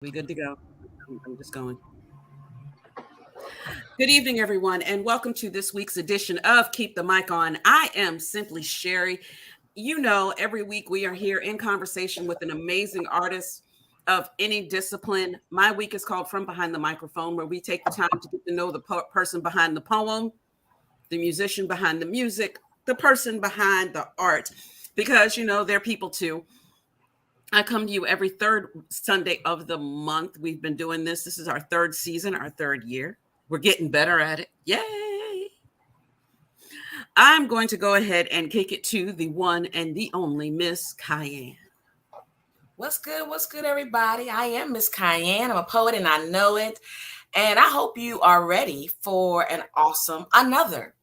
We good to go. I'm just going. Good evening, everyone, and welcome to this week's edition of Keep the Mic On. I am simply Sherry. You know, every week we are here in conversation with an amazing artist of any discipline. My week is called From Behind the Microphone, where we take the time to get to know the person behind the poem, the musician behind the music, the person behind the art, because, you know, they're people too. I come to you every third Sunday of the month. We've been doing this. This is our third season, our third year. We're getting better at it. Yay. I'm going to go ahead and kick it to the one and the only Miss Cayenne. What's good? What's good, everybody? I am Miss Cayenne. I'm a poet and I know it. And I hope you are ready for another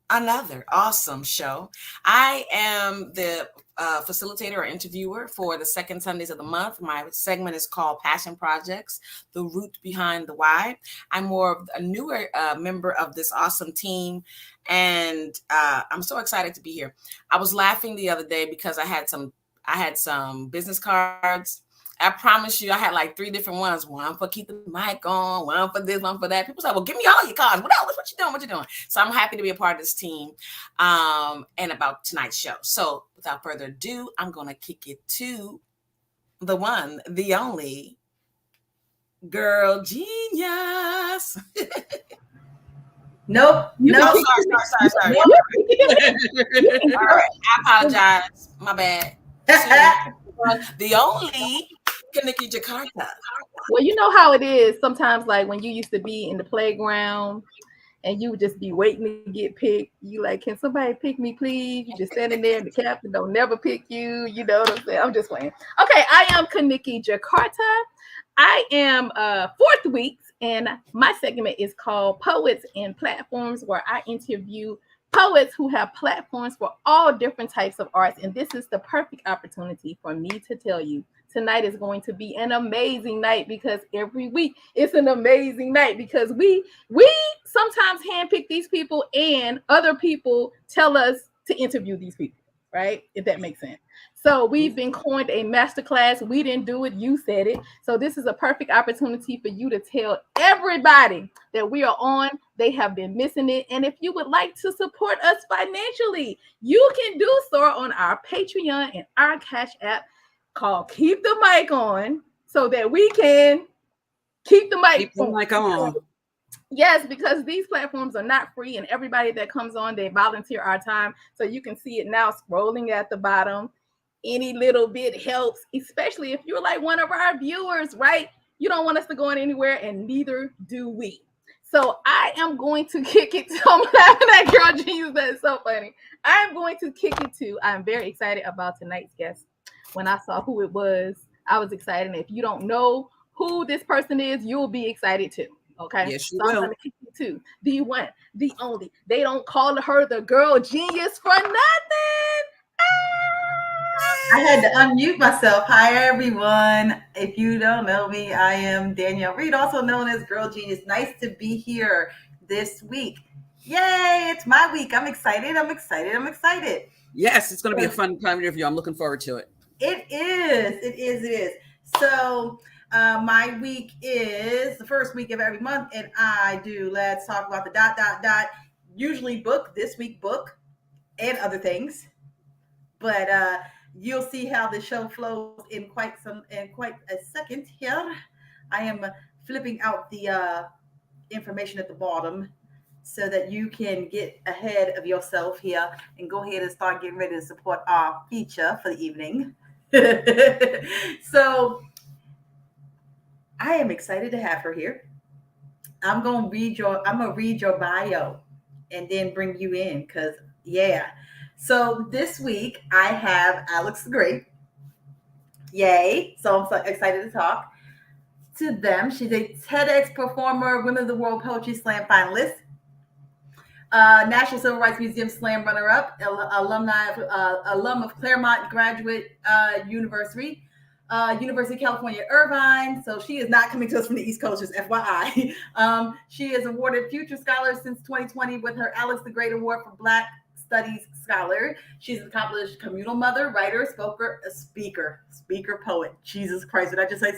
awesome show. I am the facilitator or interviewer for the second Sundays of the month. My segment is called Passion Projects, the root behind the why. I'm more of a newer member of this awesome team, and I'm so excited to be here. I was laughing the other day because I had some business cards. I promise you, I had like 3 different ones. One for keep the mic on, one for this, one for that. People say, well, give me all your cards. What else? What you doing? What you doing? So I'm happy to be a part of this team and about tonight's show. So without further ado, I'm going to kick it to the one, the only girl genius. Nope. Sorry. All right. I apologize. My bad. The only Kaniki Jakarta. Well, you know how it is sometimes, like when you used to be in the playground and you would just be waiting to get picked. You like, can somebody pick me, please? You just standing there and the captain don't never pick you. You know what I'm saying? I'm just playing. Okay, I am Kaniki Jakarta. I am 4th week, and my segment is called Poets and Platforms, where I interview poets who have platforms for all different types of arts. And this is the perfect opportunity for me to tell you tonight is going to be an amazing night, because every week it's an amazing night, because we sometimes handpick these people and other people tell us to interview these people, right? If that makes sense. So we've been coined a masterclass. We didn't do it. You said it. So this is a perfect opportunity for you to tell everybody that we are on. They have been missing it. And if you would like to support us financially, you can do so on our Patreon and our Cash App called Keep the Mic On, so that we can keep the mic on. Yes, because these platforms are not free, and everybody that comes on, they volunteer our time. So you can see it now scrolling at the bottom. Any little bit helps, especially if you're like one of our viewers, right? You don't want us to go anywhere, and neither do we. So I am going to kick it to, I'm laughing at Girl Genius. That is so funny. I'm going to kick it to, I'm very excited about tonight's guest. When I saw who it was, I was excited. And if you don't know who this person is, you'll be excited too. Okay. Yes, you so will. I'm going to kick you to the one, the only. They don't call her the girl genius for nothing. I had to unmute myself. Hi, everyone. If you don't know me, I am Danielle Reed, also known as Girl Genius. Nice to be here this week. Yay, it's my week. I'm excited. Yes, it's going to be a fun time interview. I'm looking forward to it. It is. So my week is the first week of every month, and I do Let's Talk About the ... Usually book, this week book, and other things. But you'll see how the show flows in quite a second here. I am flipping out the information at the bottom so that you can get ahead of yourself here and go ahead and start getting ready to support our feature for the evening. So I am excited to have her here. I'm gonna read your bio and then bring you in, because yeah. So this week I have Alex the Great. Yay. So I'm so excited to talk to them. She's a TedX Performer, Women of the World Poetry Slam Finalist, National Civil Rights Museum Slam runner-up, alum of Claremont Graduate University, University of California Irvine. So she is not coming to us from the East Coast, just FYI. She is awarded Future Scholar since 2020 with her Alex the Great Award for Black studies scholar. She's an accomplished communal mother, writer, speaker, poet. Jesus Christ, did I just say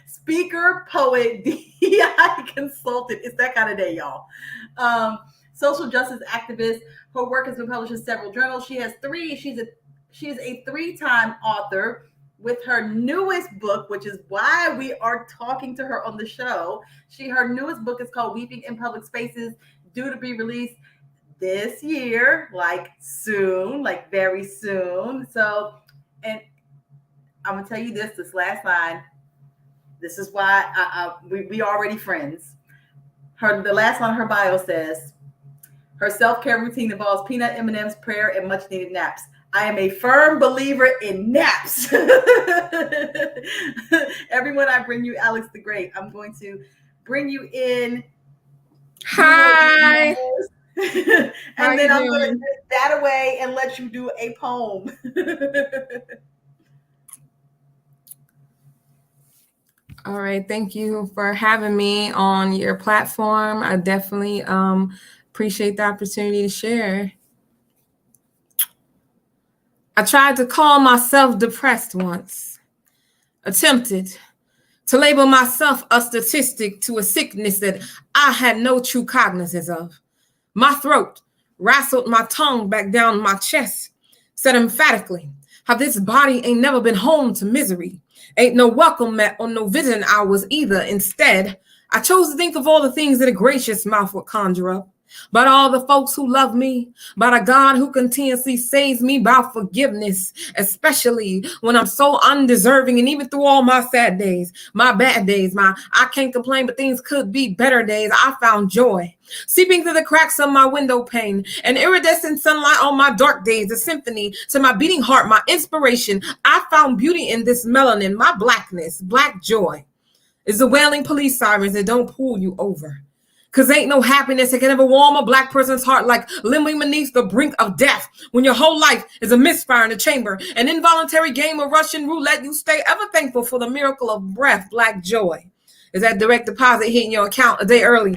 speaker, poet, DEI consultant. It's that kind of day, y'all. Social justice activist. Her work has been published in several journals. She is a 3-time author. With her newest book, which is why we are talking to her on the show. Her newest book is called Weeping in Public Spaces, due to be released this year, like soon, like very soon. So, and I'm gonna tell you this last line. This is why we already friends. The last line of her bio says, her self-care routine involves peanut M&Ms, prayer, and much needed naps. I am a firm believer in naps. Everyone, I bring you Alex the Great. I'm going to bring you in. Hi. And then I'm going to take that away and let you do a poem. All right. Thank you for having me on your platform. I definitely appreciate the opportunity to share. I tried to call myself depressed once, attempted to label myself a statistic to a sickness that I had no true cognizance of. My throat wrestled my tongue back down my chest, said emphatically how this body ain't never been home to misery. Ain't no welcome mat or no visiting hours either. Instead, I chose to think of all the things that a gracious mouth would conjure up. But all the folks who love me, but a God who continuously saves me by forgiveness, especially when I'm so undeserving. And even through all my sad days, my bad days, I can't complain, but things could be better days, I found joy seeping through the cracks of my window pane, an iridescent sunlight on my dark days, a symphony to my beating heart, my inspiration. I found beauty in this melanin, my blackness. Black joy is the wailing police sirens that don't pull you over. Because ain't no happiness that can ever warm a Black person's heart like limbing beneath the brink of death when your whole life is a misfire in a chamber, an involuntary game of Russian roulette. You stay ever thankful for the miracle of breath. Black joy is that direct deposit hitting your account a day early,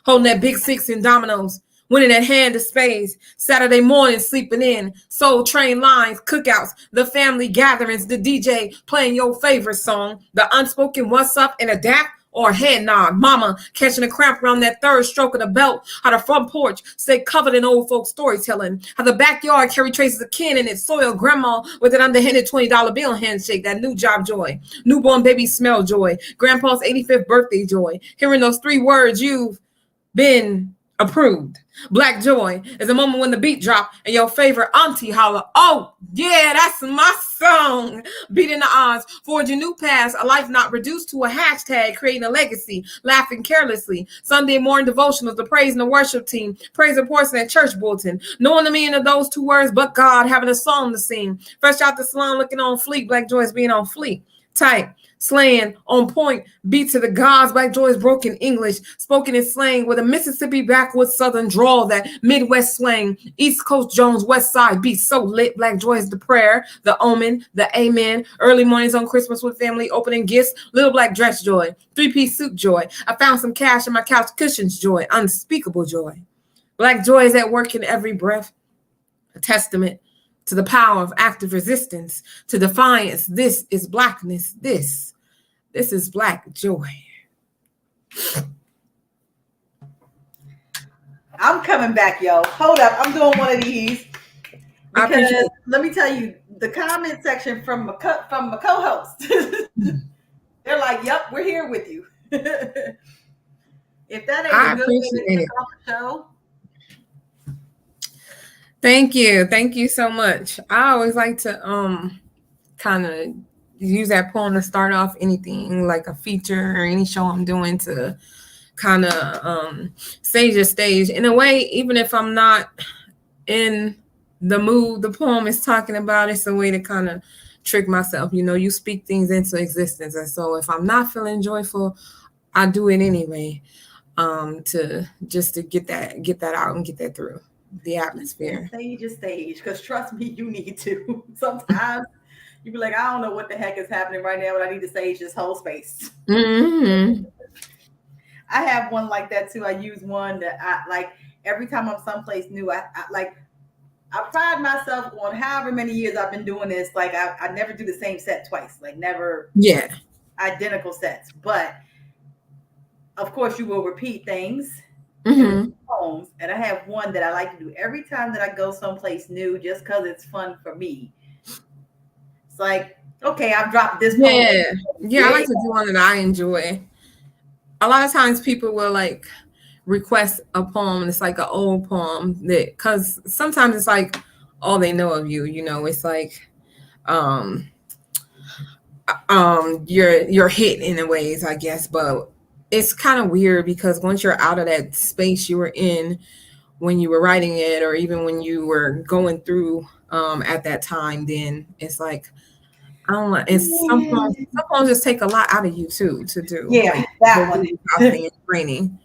holding that big six in dominoes, winning that hand of spades, Saturday morning sleeping in, soul train lines, cookouts, the family gatherings, the DJ playing your favorite song, the unspoken what's up and a dap or a head nod, mama catching a cramp around that third stroke of the belt, how the front porch stay covered in old folk storytelling, how the backyard carry traces of kin in its soil, grandma with an underhanded $20 bill handshake, that new job joy, newborn baby smell joy, grandpa's 85th birthday joy, hearing those 3 words, you've been approved. Black joy is a moment when the beat drop and your favorite auntie holler, oh yeah, that's my song. Beating the odds, forging new paths, a life not reduced to a hashtag, creating a legacy, laughing carelessly. Sunday morning devotionals, the praise and the worship team, praise reports in that church bulletin, knowing the meaning of those 2 words, but God, having a song to sing. Fresh out the salon, looking on fleek, Black joy is being on fleek. Tight, slaying, on point, beat to the gods. Black joy is broken English, spoken in slang with a Mississippi backwoods southern drawl, that Midwest swing, East Coast Jones, West Side beat so lit. Black joy is the prayer, the omen, the amen, early mornings on Christmas with family, opening gifts, little black dress joy, 3-piece suit joy. I found some cash in my couch cushions joy, unspeakable joy. Black joy is at work in every breath, a testament to the power of active resistance, to defiance. This is Blackness. This is Black joy. I'm coming back, yo. Hold up. I'm doing one of these. Because let me tell you, the comment section from my co-host, they're like, yep, we're here with you. If that ain't a good way to kick off the show. Thank you so much. I always like to kind of use that poem to start off anything, like a feature or any show I'm doing, to kind of stage a stage in a way. Even if I'm not in the mood the poem is talking about, it's a way to kind of trick myself. You know, you speak things into existence, and so if I'm not feeling joyful, I do it anyway, to get that out and get that through the atmosphere. Stage, because trust me, you need to. Sometimes you be like, I don't know what the heck is happening right now, but I need to stage this whole space. Mm-hmm. I have one like that too. I use one that I like every time I'm someplace new. I like I pride myself on however many years I've been doing this. Like I never do the same set twice, like never identical sets. But of course, you will repeat things in poems. And I have one that I like to do every time that I go someplace new, just because it's fun for me. It's like, okay, I've dropped this poem. Yeah, I like to do one that I enjoy. A lot of times people will like request a poem and it's like an old poem that, because sometimes it's like all they know of you, you know, it's like you're hit in a ways, I guess, but it's kind of weird because once you're out of that space you were in when you were writing it, or even when you were going through at that time, then it's like, I don't know. And some poems just take a lot out of you too to do. Yeah, like, that one. And training.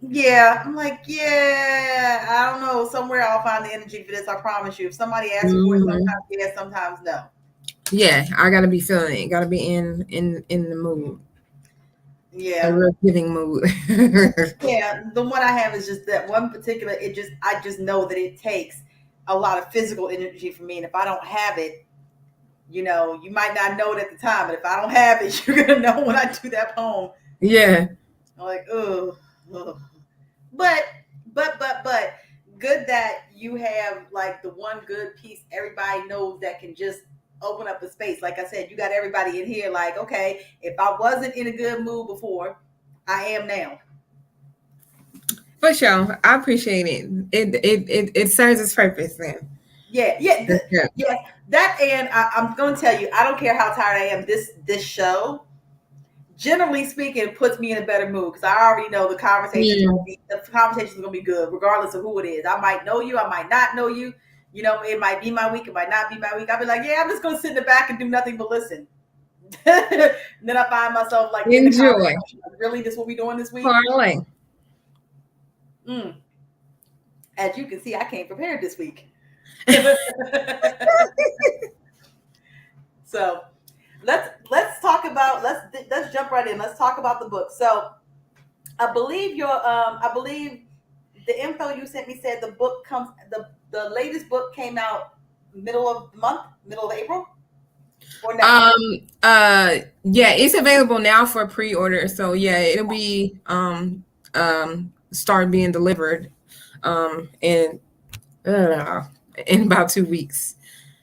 Yeah, I'm like, yeah, I don't know. Somewhere I'll find the energy for this. I promise you. If somebody asks me for it, sometimes yes, sometimes no. Yeah, I gotta be feeling it. Gotta be in the mood. Yeah, a real giving mood. Yeah, the one I have is just that one particular. I just know that it takes a lot of physical energy for me, and if I don't have it, you know, you might not know it at the time, but if I don't have it, you're gonna know when I do that poem. Yeah. I'm like, ugh. But good that you have like the one good piece everybody knows that can just open up a space. Like I said, you got everybody in here like, okay, if I wasn't in a good mood before, I am now. For sure. I appreciate it. It serves its purpose then. Yeah. That, and I'm going to tell you, I don't care how tired I am. This show, generally speaking, puts me in a better mood because I already know the conversation is going to be good, regardless of who it is. I might know you, I might not know you. You know, it might be my week, it might not be my week. I'll be like, yeah, I'm just going to sit in the back and do nothing but listen. And then I find myself like, enjoy. Like, really, this what we doing this week? Parlay. As you can see, I came prepared this week. So let's talk about let's jump right in. Let's talk about the book. So I believe the info you sent me said the book the latest book came out middle of the month, middle of April. Or now? Yeah, it's available now for pre-order. So yeah, it'll be start being delivered in about 2 weeks.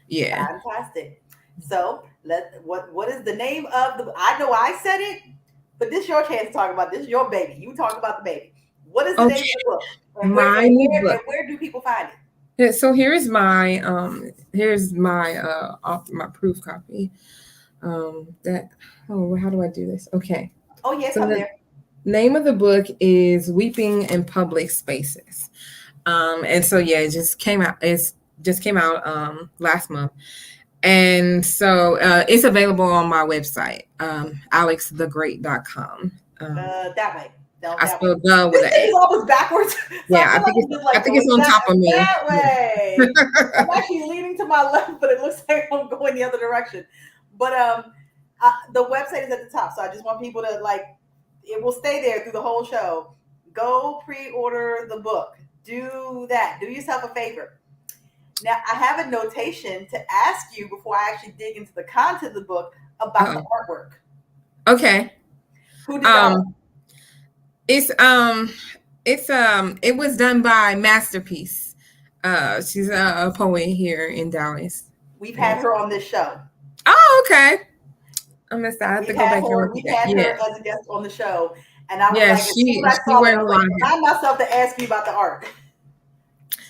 Yeah. Fantastic. So what is the name of the? I know I said it, but this is your chance to talk about this. Is your baby. You talk about the baby. What is the name of the book? And where do people find it? Yeah, so here's my my proof copy. How do I do this? Okay. Oh yes, so I'm there. Name of the book is Weeping in Public Spaces. And so yeah, it just came out. Last month. And so it's available on my website, alexthegreat.com. That way. No, I spelled "the" with an A. It's almost backwards. So yeah, I think it's on top of me. That way. I'm actually leaning to my left, but it looks like I'm going the other direction. But the website is at the top, so I just want people to it will stay there through the whole show. Go pre-order the book. Do that. Do yourself a favor. Now, I have a notation to ask you before I actually dig into the content of the book about the artwork. Okay. Who did that? It was done by Masterpiece. She's a poet here in Dallas. We've had her on this show. Oh, okay. I missed that. I have to go back and look at that. We've had her as a guest on the show, and I was she wears a lot of hats. I myself to ask you about the art.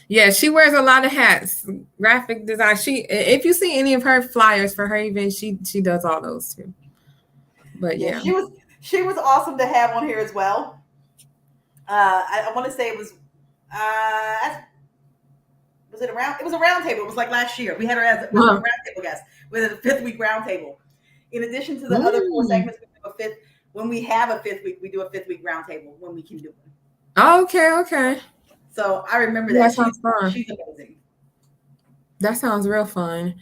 Yeah, she wears a lot of hats. Graphic design. If you see any of her flyers for her events, she does all those too. But yeah. She was awesome to have on here as well. I want to say it was it around? It was a round table. It was like last year. We had her as a round table guest with a 5th week round table. In addition to the other 4 segments, we do a fifth. When we have a 5th week, we do a 5th week round table when we can do it. Oh, okay. So I remember that. That sounds fun. She's amazing. That sounds real fun.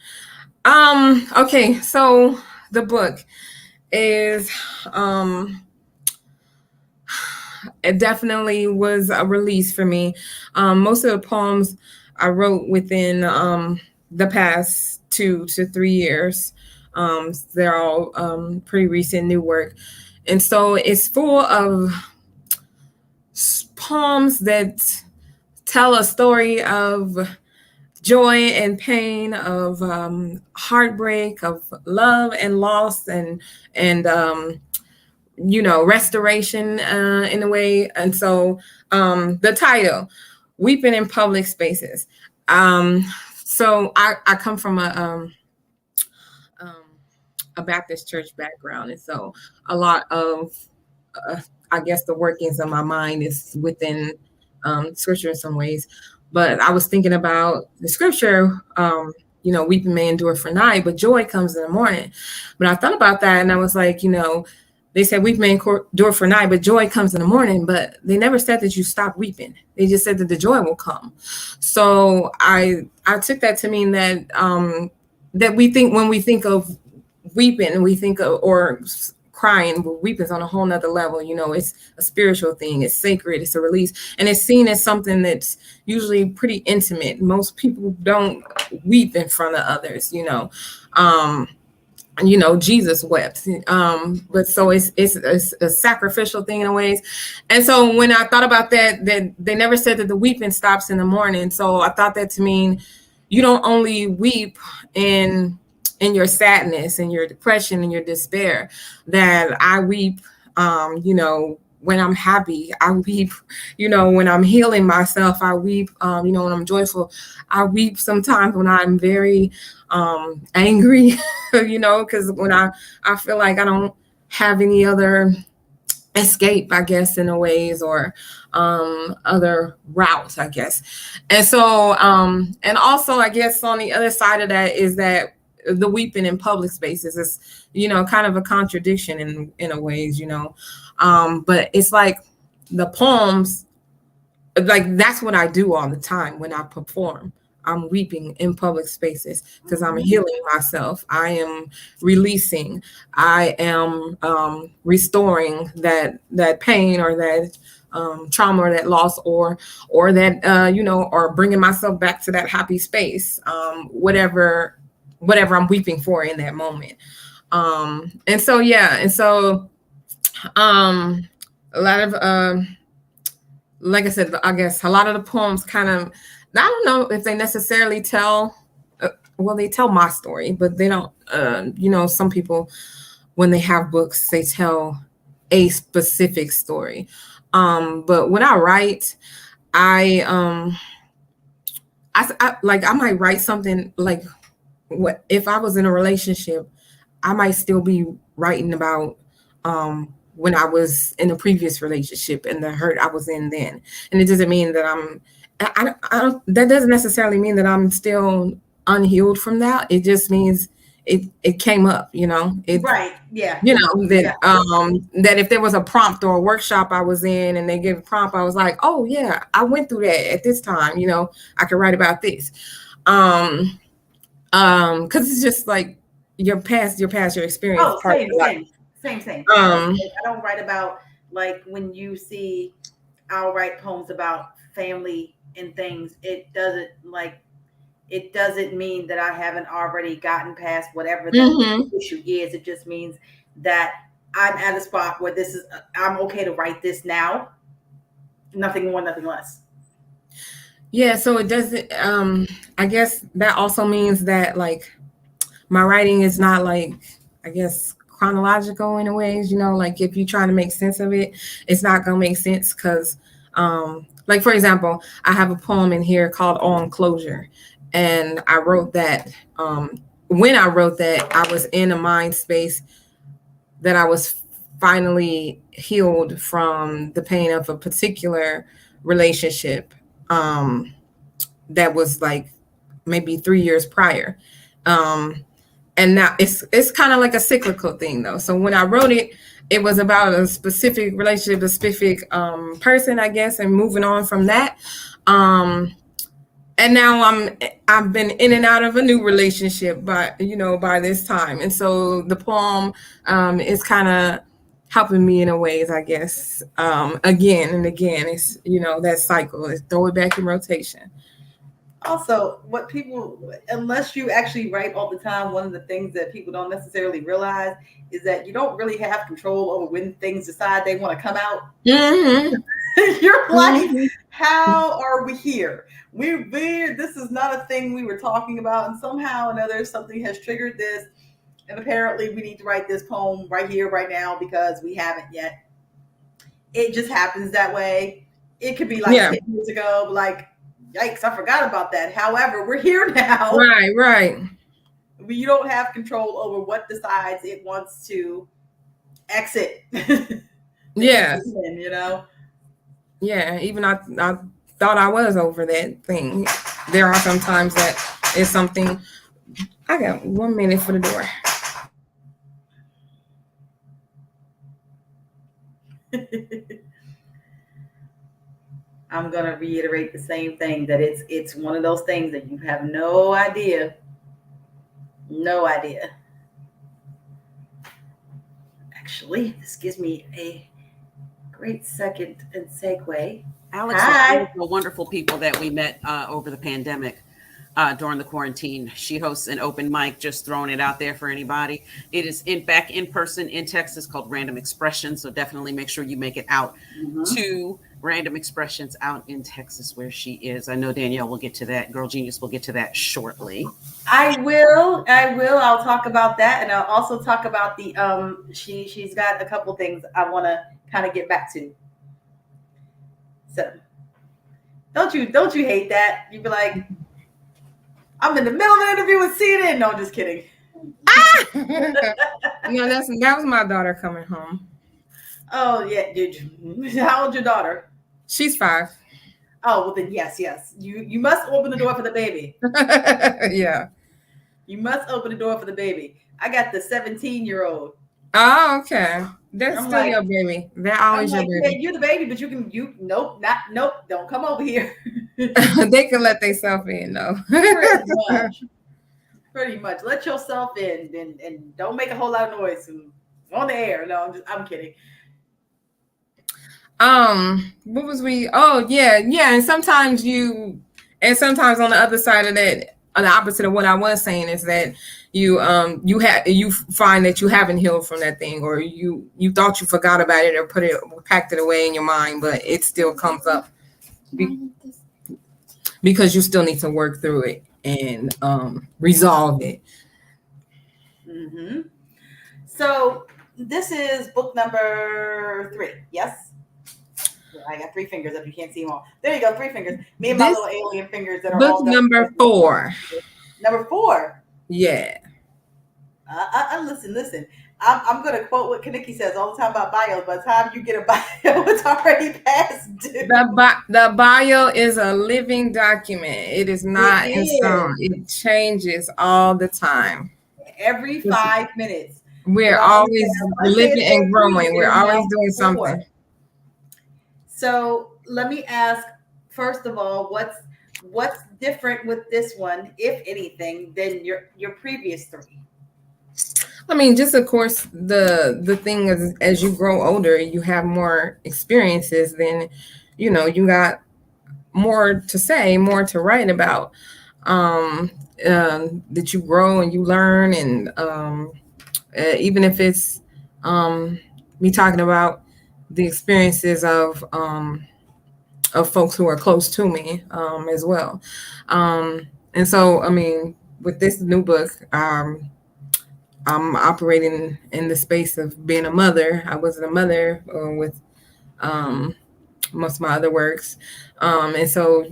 Okay, so the book is it definitely was a release for me. Most of the poems I wrote within the past 2 to 3 years. They're all pretty recent new work. And so it's full of poems that tell a story of joy and pain, of heartbreak, of love and loss, and restoration in a way. And so the title, Weeping in Public Spaces. So I come from a Baptist church background, and so a lot of I guess the workings of my mind is within scripture in some ways. But I was thinking about the scripture, weeping may endure for night, but joy comes in the morning. But I thought about that, and I was like, they said weeping may endure for night, but joy comes in the morning. But they never said that you stop weeping. They just said that the joy will come. So I took that to mean that that we think, when we think of weeping, and we think of, or crying, but weeping is on a whole nother level. It's a spiritual thing. It's sacred. It's a release. And it's seen as something that's usually pretty intimate. Most people don't weep in front of others, Jesus wept. But so it's a sacrificial thing in ways. And so when I thought about that they never said that the weeping stops in the morning. So I thought that to mean you don't only weep in your sadness and your depression and your despair, that I weep, when I'm happy. I weep, when I'm healing myself. I weep, when I'm joyful. I weep sometimes when I'm very angry, because when I feel like I don't have any other escape, I guess, in a ways, or other routes, I guess. And so, and also, I guess on the other side of that is that the weeping in public spaces is, kind of a contradiction in a ways, but it's like the poems, like that's what I do all the time when I perform. I'm weeping in public spaces because I'm healing myself. I am releasing. I am restoring that pain, or that trauma, or that loss, or that or bringing myself back to that happy space. Whatever I'm weeping for in that moment. And so a lot of like I said, I guess a lot of the poems kind of, I don't know if they necessarily tell they tell my story, but they don't. Some people, when they have books, they tell a specific story. But when I write, I might write something like, what if I was in a relationship, I might still be writing about when I was in a previous relationship and the hurt I was in then. And it doesn't mean that that doesn't necessarily mean that I'm still unhealed from that. It just means it came up, Right. Yeah. That if there was a prompt or a workshop I was in and they gave a prompt, I was like, oh yeah, I went through that at this time, I could write about this. Because it's just like your past, your experience. Oh, same. I don't write about, like, when you see, I'll write poems about family and things. It doesn't mean that I haven't already gotten past whatever the issue is. It just means that I'm at a spot where I'm okay to write this now. Nothing more, nothing less. Yeah, so it doesn't, I guess that also means that, like, my writing is not, like, I guess, chronological in a ways, like if you're trying to make sense of it, it's not going to make sense because, like, for example, I have a poem in here called On Closure. And I wrote that, when I wrote that, I was in a mind space that I was finally healed from the pain of a particular relationship that was like maybe 3 years prior. And now it's kind of like a cyclical thing though. So when I wrote it, it was about a specific relationship, a specific person, I guess, and moving on from that. And now I've been in and out of a new relationship by this time. And so the poem is kind of helping me in a ways, I guess. Again and again, it's, that cycle, is throw it back in rotation. Also, what people, unless you actually write all the time, one of the things that people don't necessarily realize is that you don't really have control over when things decide they want to come out. Mm-hmm. You're like, Mhm. how are we here? This is not a thing we were talking about, and somehow or another something has triggered this, and apparently we need to write this poem right here, right now, because we haven't yet. It just happens that way. It could be like Yeah. 10 years ago, but like, yikes, I forgot about that. However, we're here now. Right. You don't have control over what decides it wants to exit. Yeah. You know? Yeah, even I thought I was over that thing. There are some times that it's something. I got 1 minute for the door. I'm gonna reiterate the same thing, that it's one of those things that you have no idea. Actually, this gives me a great second and segue. Alex Hi. is one of the wonderful people that we met over the pandemic during the quarantine. She hosts an open mic, just throwing it out there for anybody. It is back in person in Texas, called Random Expressions. So definitely make sure you make it out to Random Expressions out in Texas, where she is. I know Danielle will get to that. Girl Genius will get to that shortly. I will. I'll talk about that, and I'll also talk about the she's got a couple things I want to kind of get back to. So don't you hate that? You'd be like, I'm in the middle of an interview with CNN. No, I'm just kidding. No, that was my daughter coming home. Oh yeah, dude. How old's your daughter? She's 5. Oh well, then yes. You must open the door for the baby. Yeah. You must open the door for the baby. I got the 17-year-old. Oh, okay. That's I'm still like, your baby. They're always your baby. Yeah, you're the baby, but nope, don't come over here. They can let themselves in, though. Pretty much. Let yourself in and don't make a whole lot of noise on the air. No, I'm kidding. What was we? Oh, yeah. And sometimes on the other side of that, on the opposite of what I was saying, is that you find that you haven't healed from that thing, or you thought you forgot about it or packed it away in your mind, but it still comes up because you still need to work through it and resolve it. Mm-hmm. So this is book number 3. Yes. I got 3 fingers up. You can't see them all. There you go. 3 fingers. Me and my little alien fingers that are book all number 4. Number 4. Yeah. Listen. I'm going to quote what Kaniki says all the time about bios. By the time you get a bio, it's already past due. The bio is a living document. It is not in stone. It changes all the time. Every 5 minutes. We're always living and growing. We're always doing something. So let me ask, first of all, what's different with this one, if anything, than your previous 3? I mean, just of course, the thing is, as you grow older, you have more experiences, then you got more to say, more to write about. That you grow and you learn, and even if it's me talking about the experiences of folks who are close to me as well. And so, I mean, with this new book, I'm operating in the space of being a mother. I wasn't a mother with most of my other works. And so,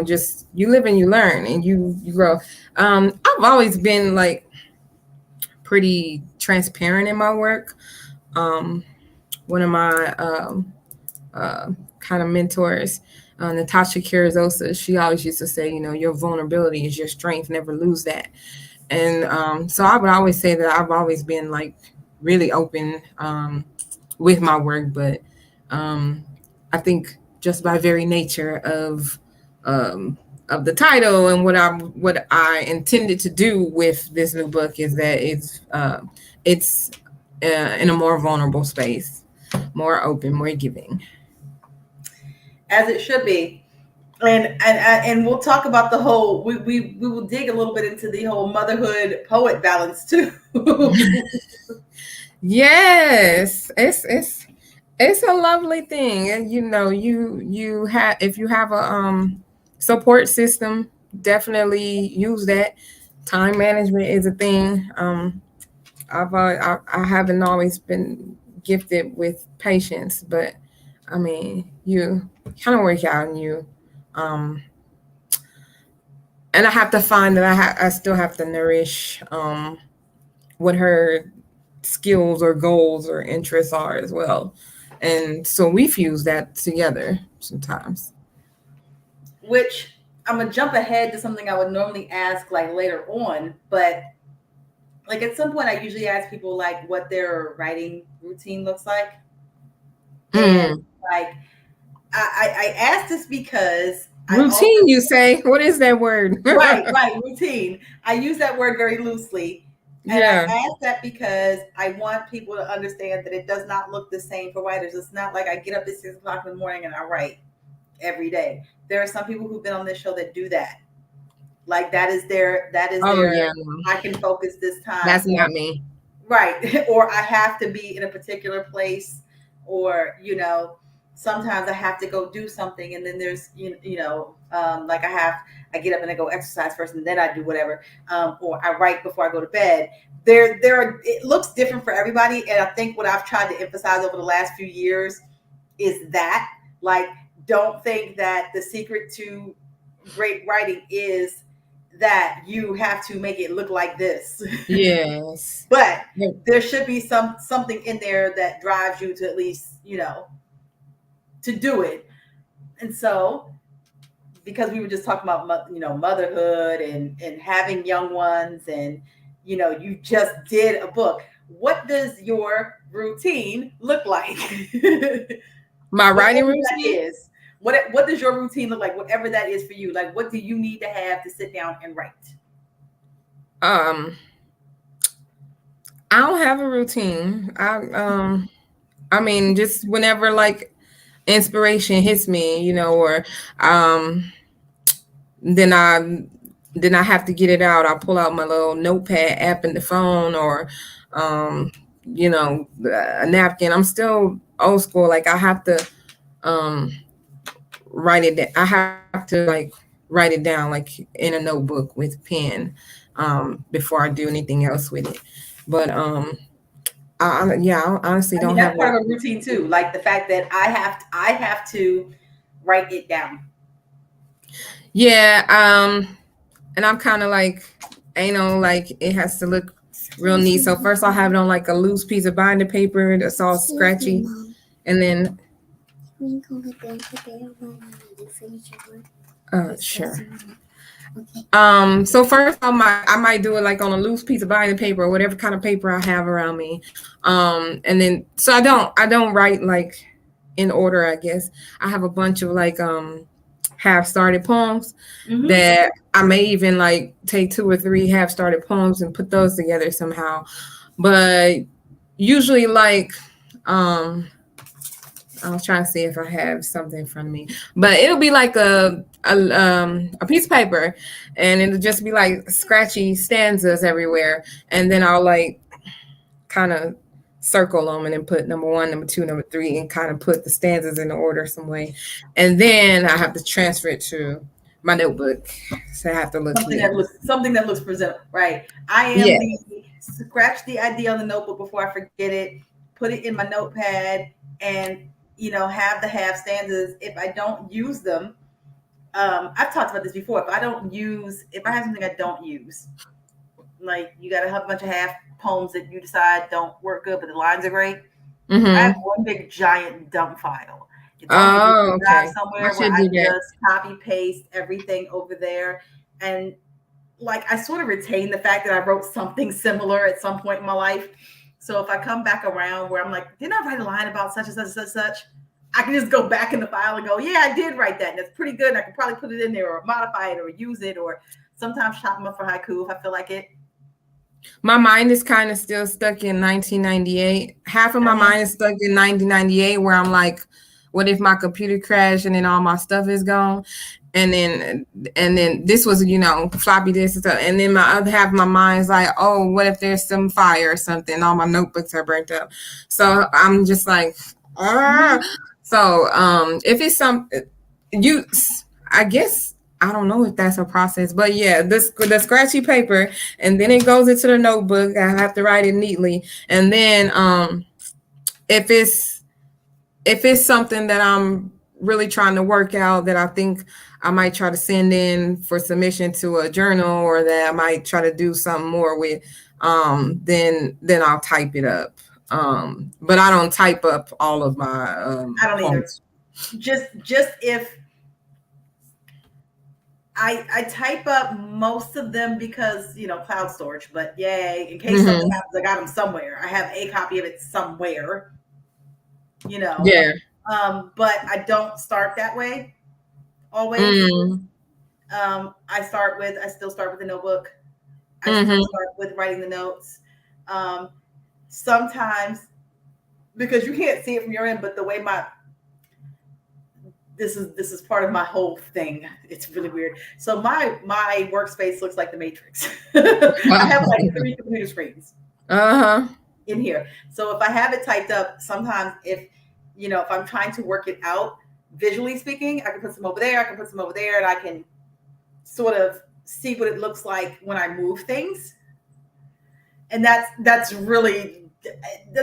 just you live and you learn and you grow. I've always been like pretty transparent in my work. One of my kind of mentors, Natasha Kirizosa, she always used to say, your vulnerability is your strength. Never lose that. And so I would always say that I've always been like really open with my work. But I think just by very nature of the title and what I intended to do with this new book is that it's in a more vulnerable space, more open, more giving. As it should be. And we'll talk about the whole. We will dig a little bit into the whole motherhood poet balance too. Yes, it's a lovely thing, and you have, if you have a support system, definitely use that. Time management is a thing. I haven't always been gifted with patience, but I mean, you kind of work out, and and I have to find that I still have to nourish what her skills or goals or interests are as well, and so we fuse that together sometimes. Which I'm gonna jump ahead to something I would normally ask like later on, but like at some point I usually ask people like what their writing routine looks like. And like I asked this because Routine, you say? What is that word? right, routine. I use that word very loosely. And Yeah. I ask that because I want people to understand that it does not look the same for writers. It's not like I get up at 6 o'clock in the morning and I write every day. There are some people who've been on this show that do that. Like that is their Yeah. I can focus this time. That's not me. Right. Or I have to be in a particular place, or sometimes I have to go do something, and then there's like I get up and I go exercise first, and then I do whatever, or I write before I go to bed. It looks different for everybody, and I think what I've tried to emphasize over the last few years is that, like, don't think that the secret to great writing is that you have to make it look like this. Yes. But there should be something in there that drives you to at least, to do it. And so, because we were just talking about, motherhood and having young ones, and, you just did a book. What does your routine look like? My writing Whatever routine that is. What does your routine look like? Whatever that is for you. Like, what do you need to have to sit down and write? I don't have a routine. I mean, just whenever like inspiration hits me, or then I have to get it out. I'll pull out my little notepad app in the phone, or a napkin. I'm still old school. Like I have to write it down. I have to like write it down like in a notebook with pen before I do anything else with it. But I honestly don't have that's part of a routine too. Like the fact that I have to write it down. Yeah, and I'm kind of like anal, like it has to look real neat. So first I'll have it on like a loose piece of binder paper that's all scratchy, and then sure. So first I might do it like on a loose piece of binder paper or whatever kind of paper I have around me. And then so I don't write like in order, I guess. I have a bunch of like half started poems that I may even like take 2 or 3 half started poems and put those together somehow. But usually like I was trying to see if I have something in front of me, but it'll be like a piece of paper, and it'll just be like scratchy stanzas everywhere, and then I'll like kind of circle them and then put number 1, number 2, number 3, and kind of put the stanzas in the order some way, and then I have to transfer it to my notebook, so I have to look something that looks presentable, right? I am the scratch the idea on the notebook before I forget it, put it in my notepad, and have the half stanzas. If I don't use them, I've talked about this before. If I have something I don't use, like you got to have a bunch of half poems that you decide don't work good, but the lines are great. I have one big giant dump file. It's okay. Somewhere where I just copy paste everything over there, and like I sort of retain the fact that I wrote something similar at some point in my life. So if I come back around where I'm like, didn't I write a line about such and such and such, such? I can just go back in the file and go, yeah, I did write that. And that's pretty good. And I can probably put it in there or modify it or use it, or sometimes chop them up for haiku if I feel like it. My mind is kind of still stuck in 1998. Half of my mind is stuck in 1998 where I'm like, what if my computer crashed and then all my stuff is gone? And then this was, floppy disk and stuff. And then my other half of my mind's like, oh, what if there's some fire or something? All my notebooks are burnt up. So I'm just like, ah. So if it's I guess, I don't know if that's a process, but yeah, the scratchy paper, and then it goes into the notebook. I have to write it neatly. And then if it's something that I'm really trying to work out that I think I might try to send in for submission to a journal, or that I might try to do something more with, then I'll type it up. But I don't type up all of my I don't either. Just if I type up most of them because, cloud storage, but yay, in case something happens, I got them somewhere. I have a copy of it somewhere, Yeah. But I don't start that way always. I still start with the notebook. I still start with writing the notes. Sometimes, because you can't see it from your end, but the way this is part of my whole thing. It's really weird. So my workspace looks like the Matrix. I have like 3 computer screens in here. So if I have it typed up, sometimes if I'm trying to work it out, visually speaking, I can put some over there, I can put some over there, and I can sort of see what it looks like when I move things. And that's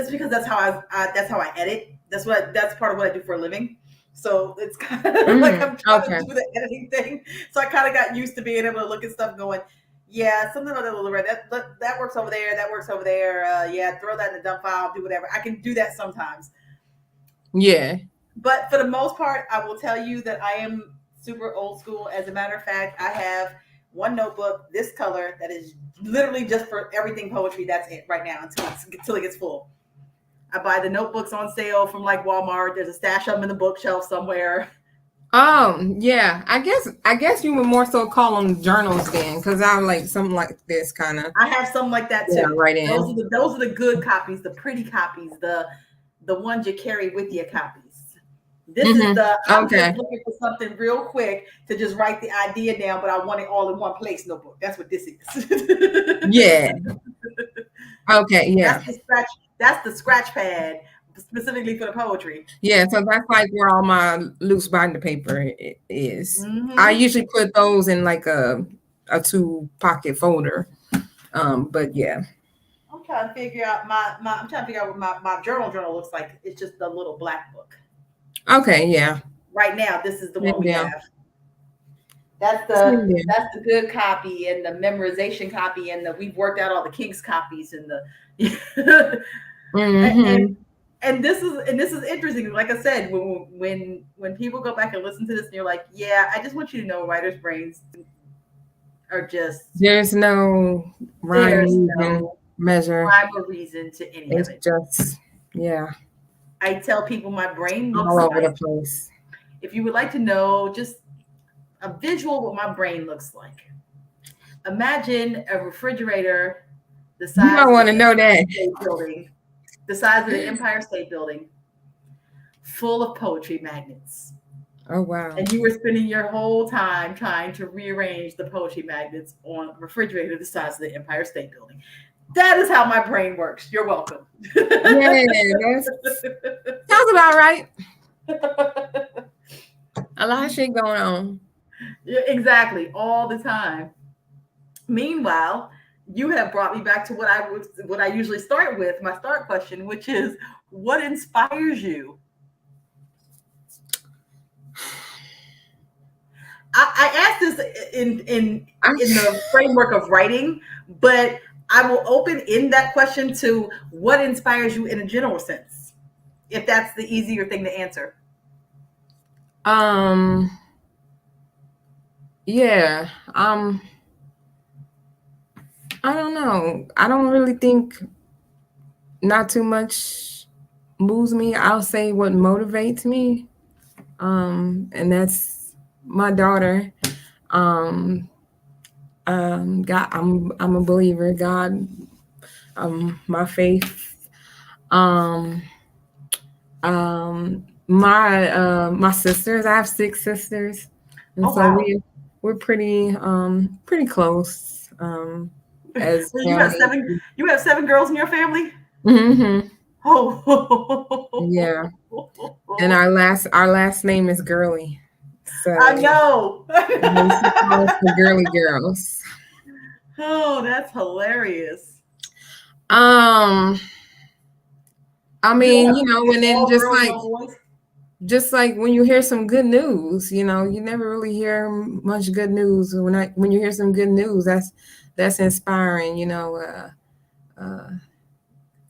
because that's how I edit. That's part of what I do for a living. So it's kind of like I'm trying to do the editing thing. So I kind of got used to being able to look at stuff going, yeah, something like that works over there. That works over there. Yeah, throw that in the dump file, do whatever. I can do that sometimes. Yeah. But for the most part, I will tell you that I am super old school. As a matter of fact, I have one notebook, this color, that is literally just for everything poetry. That's it right now until it gets full. I buy the notebooks on sale from like Walmart. There's a stash of them in the bookshelf somewhere. Yeah. I guess you would more so call them journals then, because I like something like this kind of. I have something like that too. Yeah, right in. Those are the good copies, the pretty copies, the ones you carry with you copies. This is I'm just looking for something real quick to just write the idea down, but I want it all in one place notebook. That's what this is. Yeah. Okay. Yeah. That's the scratch pad specifically for the poetry. Yeah. So that's like where all my loose binder paper is. I usually put those in like a 2-pocket folder. But yeah. I'm trying to figure out what my journal looks like. It's just a little black book. Okay, yeah. Right now, this is the one we have. That's the good copy, and the memorization copy, and we've worked out all the kinks copies, and the and this is interesting. Like I said, when people go back and listen to this, and you're like, yeah, I just want you to know, writers' brains are just there's no rhyme measure, rhyme or reason to any of it. It's just I tell people my brain looks all over the place. If you would like to know just a visual what my brain looks like, imagine a refrigerator the size you don't want to know that. Building, the size of the Empire State Building, full of poetry magnets. Oh, wow. And you were spending your whole time trying to rearrange the poetry magnets on a refrigerator the size of the Empire State Building. That is how my brain works. You're welcome. Yeah, sounds about right. A lot of shit going on. Yeah, exactly, all the time. Meanwhile, you have brought me back to what I usually start with, my start question, which is, what inspires you? I asked this in the framework of writing, but I will open in that question to what inspires you in a general sense, if that's the easier thing to answer. Yeah. I don't know. I don't really think not too much moves me. I'll say what motivates me. And that's my daughter. God, I'm a believer. God, my faith. My My sisters. I have 6 sisters, and Oh, so wow. we're pretty close. As So family. you have 7 girls in your family? Mm-hmm. Oh. Yeah, and our last name is Girly, so I know. they used to call us the Girly Girls. Oh, that's hilarious. I mean, and then All girls, no boys. just like when you hear some good news, you never really hear much good news. When you hear some good news, that's inspiring.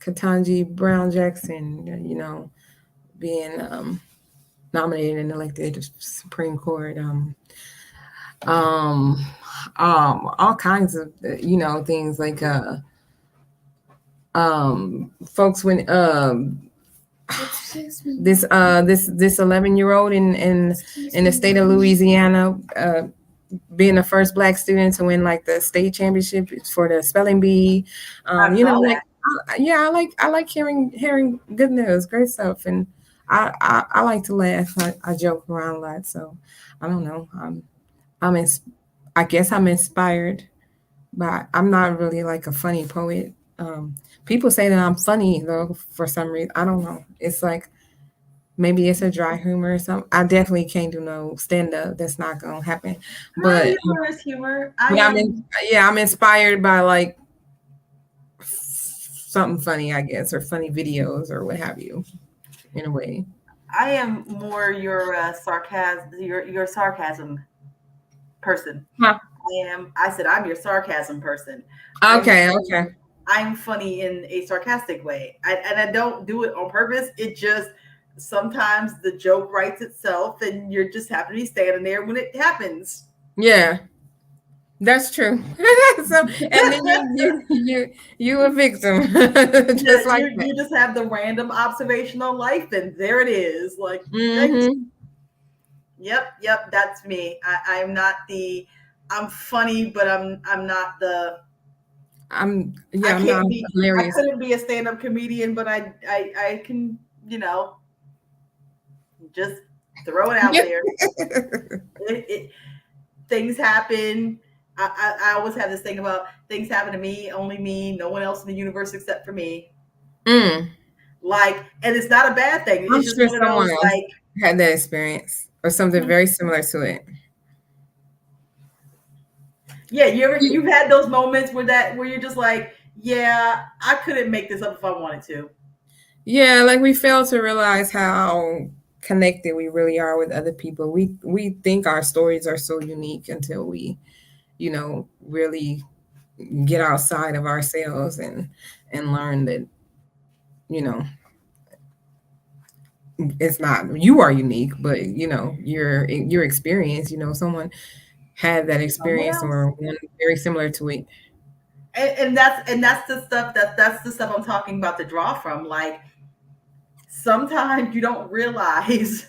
Ketanji Brown Jackson, being nominated and elected to Supreme Court. All kinds of things like folks when this 11-year-old in the state of Louisiana being the first Black student to win like the state championship for the spelling bee. I like hearing good news, great stuff, and I like to laugh. I joke around a lot, so I don't know. I guess I'm inspired, but I'm not really like a funny poet. People say that I'm funny though for some reason. I don't know. It's like maybe it's a dry humor or something. I definitely can't do no stand up. That's not gonna happen. But humor is humor. I'm inspired by like something funny, I guess, or funny videos or what have you, in a way. I am more your sarcasm person. Huh. I said I'm your sarcasm person. Okay. I'm funny in a sarcastic way. I don't do it on purpose. It just sometimes the joke writes itself and you're just happen to be standing there when it happens. Yeah. That's true. So, and then you a victim. Just like you just have the random observation on life, and there it is. Like, Yep, that's me. I'm not I'm funny, but I'm not the. I'm not hilarious. I couldn't be a stand-up comedian, but I can, just throw it out there. Things happen. I always have this thing about things happen to me, only me, no one else in the universe except for me. Like, and it's not a bad thing. I'm sure someone else had that experience or something very similar to it. Yeah, you've had those moments where you're just like, yeah, I couldn't make this up if I wanted to. Yeah, like we fail to realize how connected we really are with other people. We think our stories are so unique until we, really get outside of ourselves and learn that, it's not, you are unique, but your experience, someone had that experience or one very similar to it. And that's the stuff that's the stuff I'm talking about to draw from. Like, sometimes you don't realize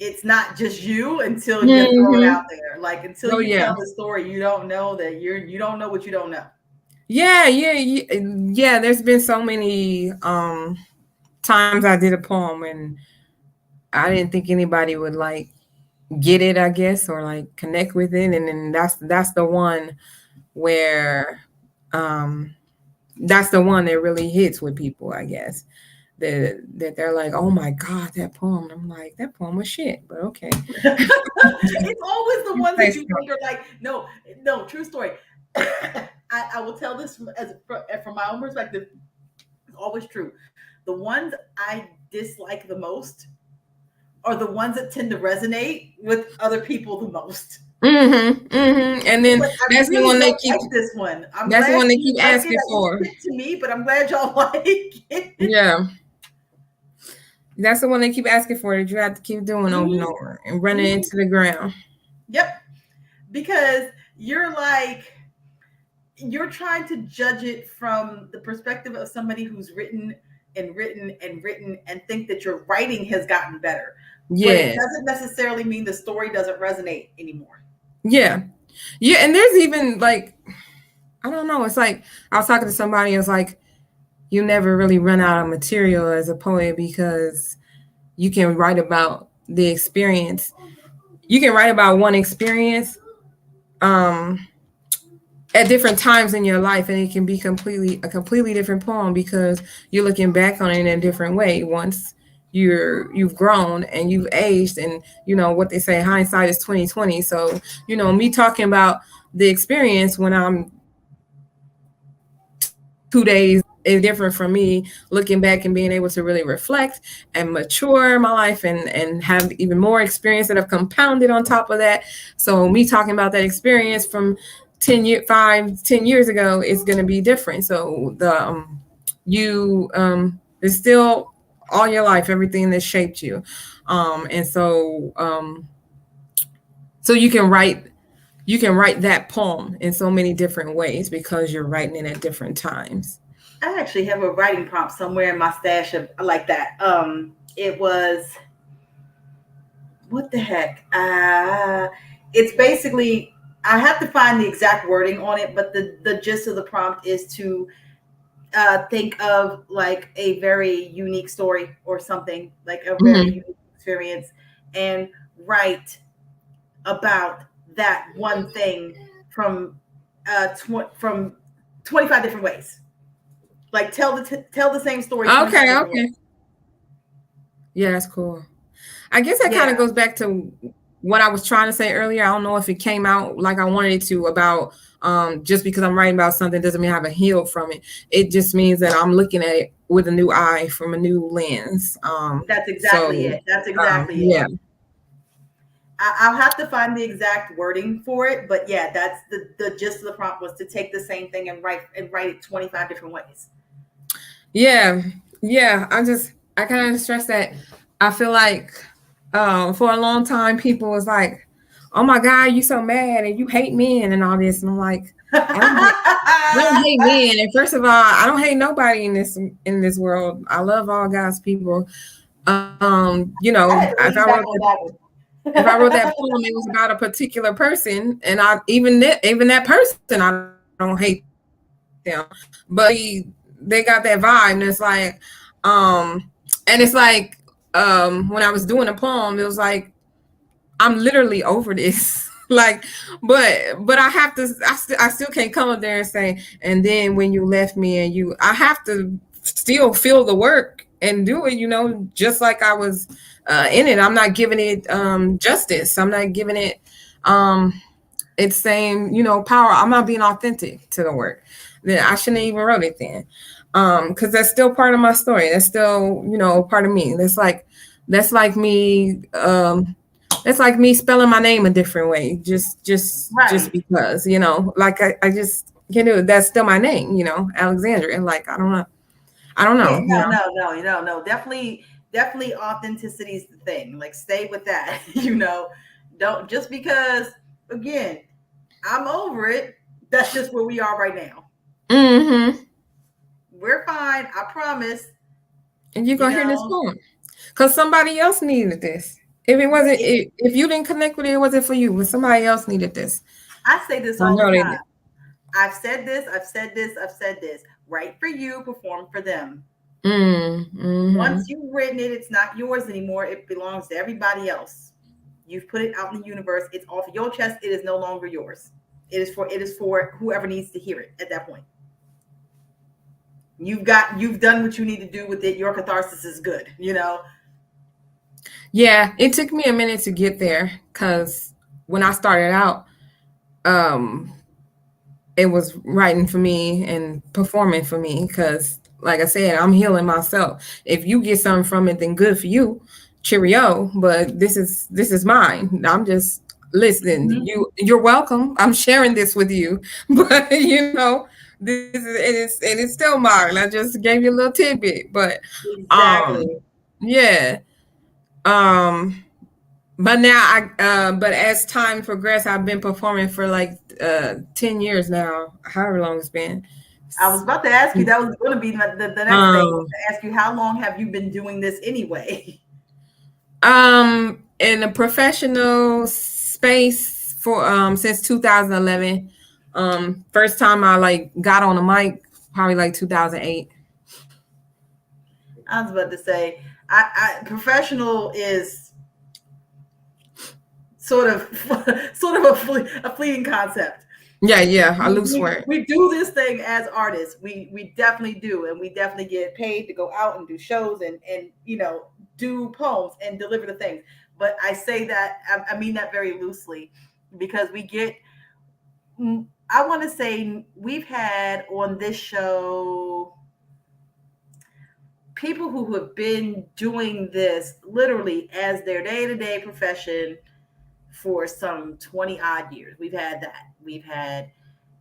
it's not just you until you throw it out there. Like, until you tell the story, you don't know that you don't know what you don't know. Yeah. There's been so many times I did a poem and I didn't think anybody would like get it, I guess, or like connect with it. And then that's the one where that's the one that really hits with people, I guess. That they're like, oh my God, that poem. I'm like, that poem was shit, but okay. It's always the ones that you think are like, no, true story. I will tell this from my own perspective. It's always true. The ones I dislike the most are the ones that tend to resonate with other people the most. And then that's the one they keep. Like this one. That's the one they keep asking for. To me, but I'm glad y'all like it. Yeah. That's the one they keep asking for that you have to keep doing over and over and running into the ground. Yep. Because you're trying to judge it from the perspective of somebody who's written and think that your writing has gotten better. Yeah. But it doesn't necessarily mean the story doesn't resonate anymore. Yeah. And there's even like, I don't know. It's like, I was talking to somebody, it was like, you never really run out of material as a poet because you can write about the experience. You can write about one experience at different times in your life, and it can be a completely different poem because you're looking back on it in a different way once you've grown and you've aged, and you know what they say, hindsight is 2020. So, you know, me talking about the experience when I'm 2 days is different from me looking back and being able to really reflect and mature my life and have even more experience that have compounded on top of that. So me talking about that experience from 10 years ago is going to be different. So the it's still all your life, everything that shaped you. And so you can write that poem in so many different ways because you're writing it at different times. I actually have a writing prompt somewhere in my stash of like that. It was, what the heck? It's basically, I have to find the exact wording on it, but the gist of the prompt is to think of like a very unique story or something, like a very unique experience, and write about that one thing from 25 different ways. Like tell the same story. Okay. Yeah, that's cool. I guess that kind of goes back to what I was trying to say earlier. I don't know if it came out like I wanted it to about just because I'm writing about something doesn't mean I haven't healed from it. It just means that I'm looking at it with a new eye, from a new lens. That's exactly it. That's exactly it. Yeah. I'll have to find the exact wording for it, but yeah, that's the gist of the prompt, was to take the same thing and write it 25 different ways. Yeah. I kind of stress that. I feel like for a long time people was like, oh my God, you so mad and you hate men and all this. And I'm like, I don't hate men. And first of all, I don't hate nobody in this world. I love all God's people. You know, if I wrote that poem, it was about a particular person, and even that person, I don't hate them, but they got that vibe, and it's like, when I was doing a poem, it was like, I'm literally over this, like, but I still can't come up there and say, and then when you left me, and I have to still feel the work and do it, you know, just like I was in it. I'm not giving it justice. I'm not giving it its same, you know, power. I'm not being authentic to the work. Then I shouldn't even wrote it then, because that's still part of my story. That's still, you know, part of me. That's like me. It's like me spelling my name a different way, just because, you know, like I just can do it. That's still my name, you know, Alexandra. And like I don't know. Yeah, no. Definitely authenticity is the thing. Like stay with that, you know. Don't, just because, again, I'm over it. That's just where we are right now. Mm-hmm. We're fine, I promise. And you're gonna hear this poem because somebody else needed this. If it wasn't, if you didn't connect with it, it wasn't for you, but somebody else needed this. I say this all the time. I've said this. Write for you, perform for them. Mm-hmm. Once you've written it, it's not yours anymore. It belongs to everybody else. You've put it out in the universe. It's off your chest. It is no longer yours. It is for whoever needs to hear it at that point. You've done what you need to do with it. Your catharsis is good, you know. Yeah, it took me a minute to get there because when I started out, it was writing for me and performing for me because, like I said, I'm healing myself. If you get something from it, then good for you. Cheerio. But this is mine. I'm just listening. Mm-hmm. You're welcome. I'm sharing this with you. But you know, it's still mine. I just gave you a little tidbit. But exactly. Yeah. But now but as time progressed, I've been performing for like 10 years now, however long it's been. I was about to ask you, that was going to be the next thing, to ask you, how long have you been doing this anyway? In a professional space for since 2011. First time I like got on a mic probably like 2008. I was about to say, Professional is sort of a fleeting concept. Yeah, a loose word. We do this thing as artists. We definitely do, and we definitely get paid to go out and do shows and do poems and deliver the things. But I say that I mean that very loosely, because we get. I want to say we've had on this show people who have been doing this literally as their day-to-day profession for some 20 odd years. We've had that. We've had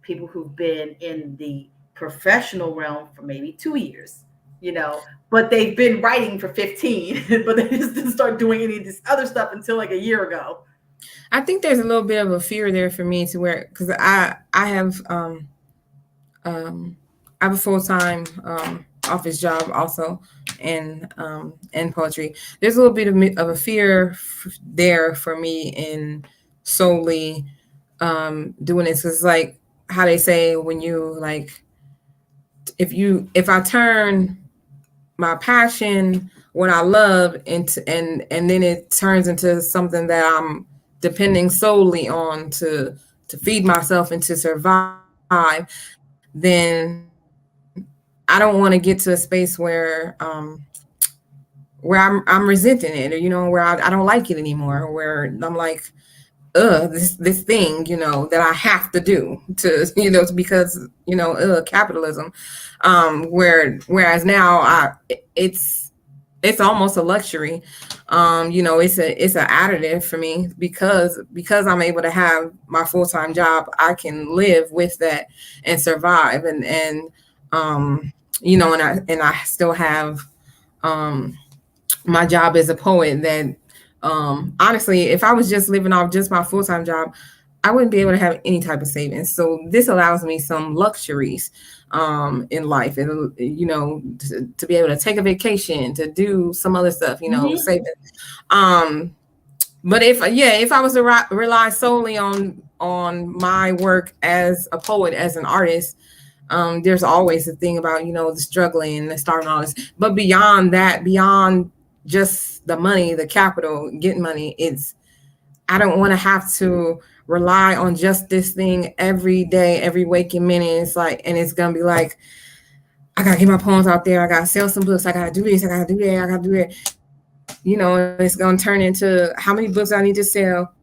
people who've been in the professional realm for maybe 2 years, but they've been writing for 15, but they just didn't start doing any of this other stuff until like a year ago. I think there's a little bit of a fear there for me to where, because I have a full-time office job also in poetry. There's a little bit of a fear there for me in solely doing this. It's like how they say when you like, if I turn my passion, what I love into and then it turns into something that I'm depending solely on to feed myself and to survive, then I don't want to get to a space where I'm resenting it, or where I don't like it anymore, where I'm like, this thing, that I have to do to, because, capitalism. Whereas now it's almost a luxury. It's an additive for me because I'm able to have my full-time job. I can live with that and survive. And I still have my job as a poet that, honestly, if I was just living off just my full-time job, I wouldn't be able to have any type of savings. So this allows me some luxuries in life, and to be able to take a vacation, to do some other stuff, saving. But if I was to rely solely on my work as a poet, as an artist, there's always a thing about the struggling, the starting all this. But beyond that, beyond just the money, the capital, getting money, I don't want to have to rely on just this thing every day, every waking minute. It's like, and it's gonna be like, I gotta get my poems out there, I gotta sell some books, I gotta do this, I gotta do that, I gotta do that. It's gonna turn into how many books I need to sell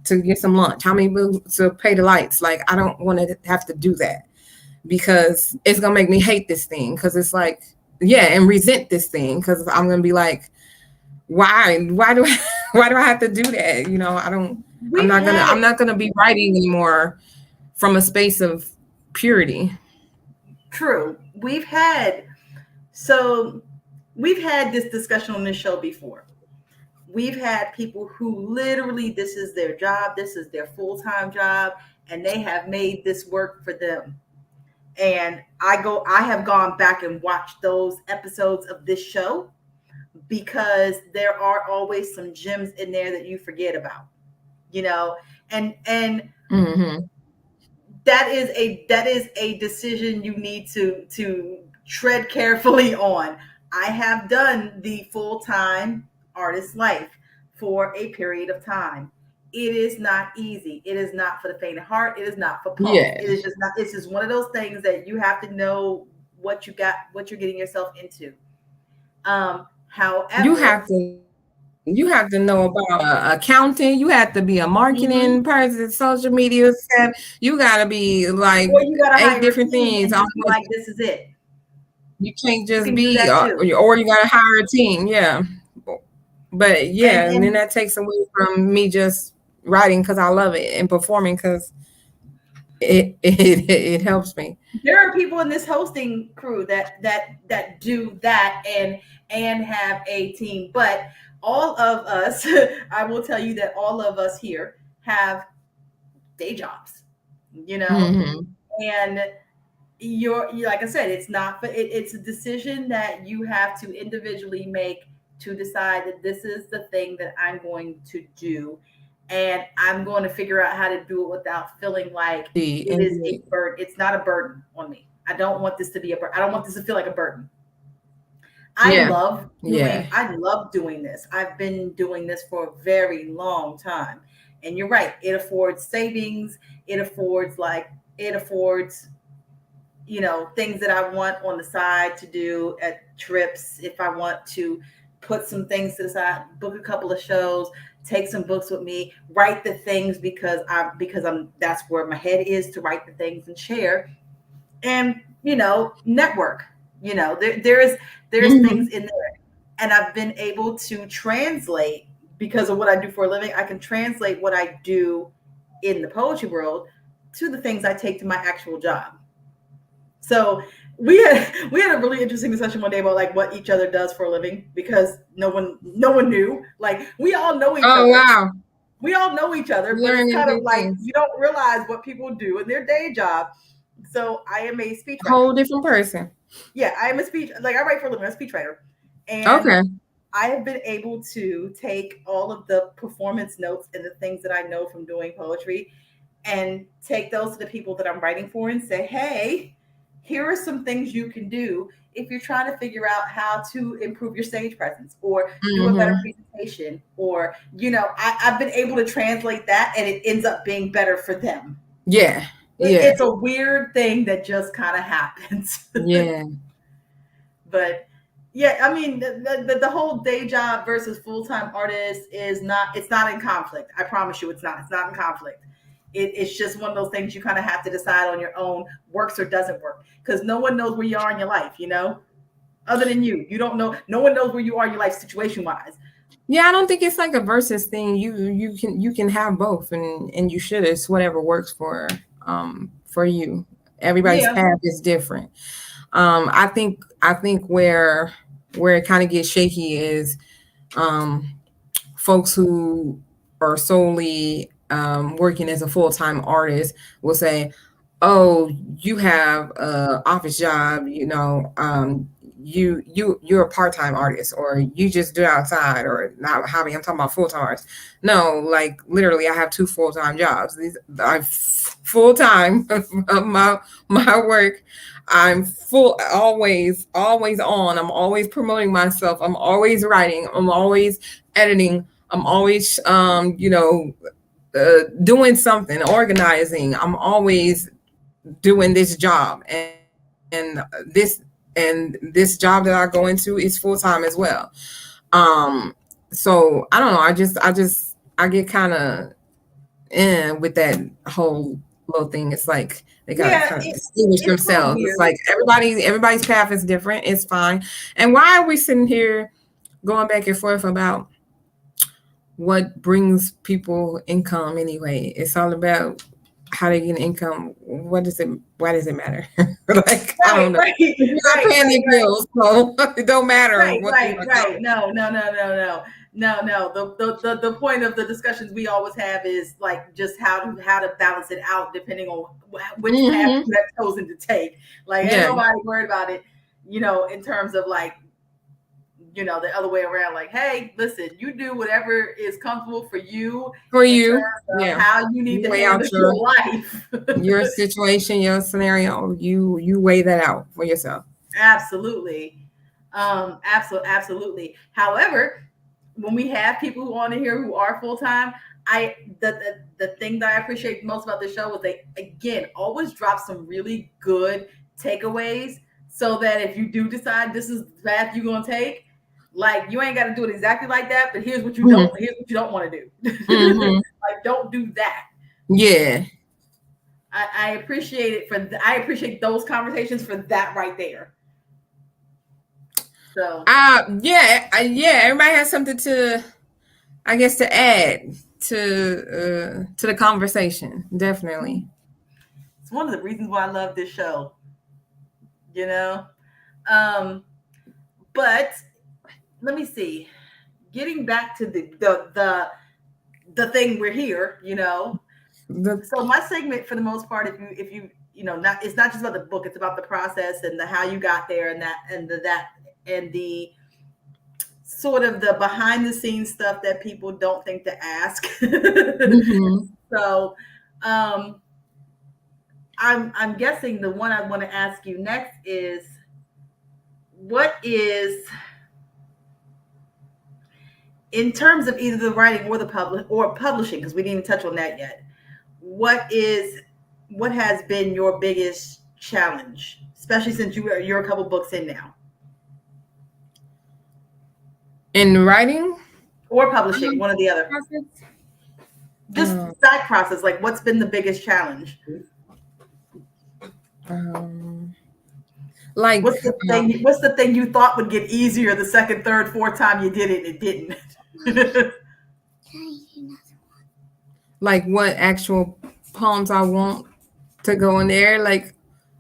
to get some lunch, how many books to pay the lights. Like, I don't want to have to do that, because it's gonna make me hate this thing, because it's like, and resent this thing, because I'm gonna be like, why do I have to do that? I'm not gonna be writing anymore from a space of purity. True. We've had this discussion on this show before. We've had people who literally, this is their job, this is their full-time job, and they have made this work for them. And I have gone back and watched those episodes of this show, because there are always some gems in there that you forget about, and mm-hmm. that is a decision you need to tread carefully on. I have done the full-time artist life for a period of time. It is not easy. It is not for the faint of heart. It is not for poets. Yeah. It is just not. It's just one of those things that you have to know what you're getting yourself into. However, you have to know about accounting. You have to be a marketing person, social media stuff. You got to be like 8 different things. Like, this is it. You can't just be, or you got to hire a team. Yeah. But and then that takes away from me just writing because I love it, and performing because it helps me. There are people in this hosting crew that do that and have a team, but all of us, I will tell you that all of us here have day jobs, Mm-hmm. and you're like I said, it's a decision that you have to individually make, to decide that this is the thing that I'm going to do, and I'm going to figure out how to do it without feeling like it is a burden. It's not a burden on me. I don't want this to be a burden. I don't want this to feel like a burden. I love doing this. I've been doing this for a very long time. And you're right. It affords savings. It affords things that I want on the side to do at trips. If I want to put some things to the side, book a couple of shows, take some books with me, write the things because that's where my head is, to write the things and share, and network. There's things in there, and I've been able to translate, because of what I do for a living. I can translate what I do in the poetry world to the things I take to my actual job. So we had a really interesting discussion one day about like what each other does for a living, because no one knew. Like, we all know each other. Oh wow. We all know each other, but it's kind of like you don't realize what people do in their day job. So I am a speechwriter. Whole different person. Yeah, I am I write for a living. I'm a speechwriter. And I have been able to take all of the performance notes and the things that I know from doing poetry and take those to the people that I'm writing for and say, hey, here are some things you can do if you're trying to figure out how to improve your stage presence or do a better presentation, or, I've been able to translate that and it ends up being better for them. Yeah. It's a weird thing that just kind of happens. Yeah. But yeah, I mean, the whole day job versus full-time artist it's not in conflict. I promise you it's not in conflict. It's just one of those things you kind of have to decide on your own, works or doesn't work, because no one knows where you are in your life, other than you. You don't know. No one knows where you are in your life situation wise. Yeah, I don't think it's like a versus thing. You can have both, and you should. It's whatever works for you. Everybody's path is different. I think where it kind of gets shaky is folks who are solely working as a full-time artist will say, oh, you have an office job, you're a part-time artist, or you just do it outside, or not hobby. I'm talking about full-time artists. No, like literally I have 2 full-time jobs. These are full-time of my work. I'm full, always on. I'm always promoting myself. I'm always writing. I'm always editing. I'm always, doing something, organizing. I'm always doing this job, and this job that I go into is full time as well. So I don't know. I get kind of with that whole little thing. It's like they gotta kind of distinguish themselves. It's like everybody's path is different. It's fine. And why are we sitting here going back and forth about what brings people income anyway? It's all about how they get income. Why does it matter? Like, I don't know. You're not paying the bills, so it don't matter. Right. No. The point of the discussions we always have is like just how to balance it out depending on which path you have chosen to take. Like, ain't nobody worried about it, in terms of like, the other way around. Like, hey, listen, you do whatever is comfortable for you. How you need to handle your life, your situation, your scenario. You weigh that out for yourself. Absolutely. Absolutely. However, when we have people who on here who are full time, the thing that I appreciate most about this show was they again always drop some really good takeaways, so that if you do decide this is the path you're gonna take, like, you ain't got to do it exactly like that, but here's what you don't want to do. Like, don't do that. Yeah. I appreciate it I appreciate those conversations for that right there. So everybody has something to add to the conversation. Definitely. It's one of the reasons why I love this show. But let me see. Getting back to the thing we're here, So my segment, for the most part, if you it's not just about the book, it's about the process and the how you got there, and the sort of the behind the scenes stuff that people don't think to ask. So I'm guessing the one I want to ask you next is, what is, in terms of either the writing or the publishing, because we didn't even touch on that yet, what has been your biggest challenge, especially since you're a couple books in now? In writing or publishing, one or the other. Just side process, like what's been the biggest challenge? Like what's the thing you thought would get easier the second, third, fourth time you did it, and it didn't? Like what actual poems I want to go in there, like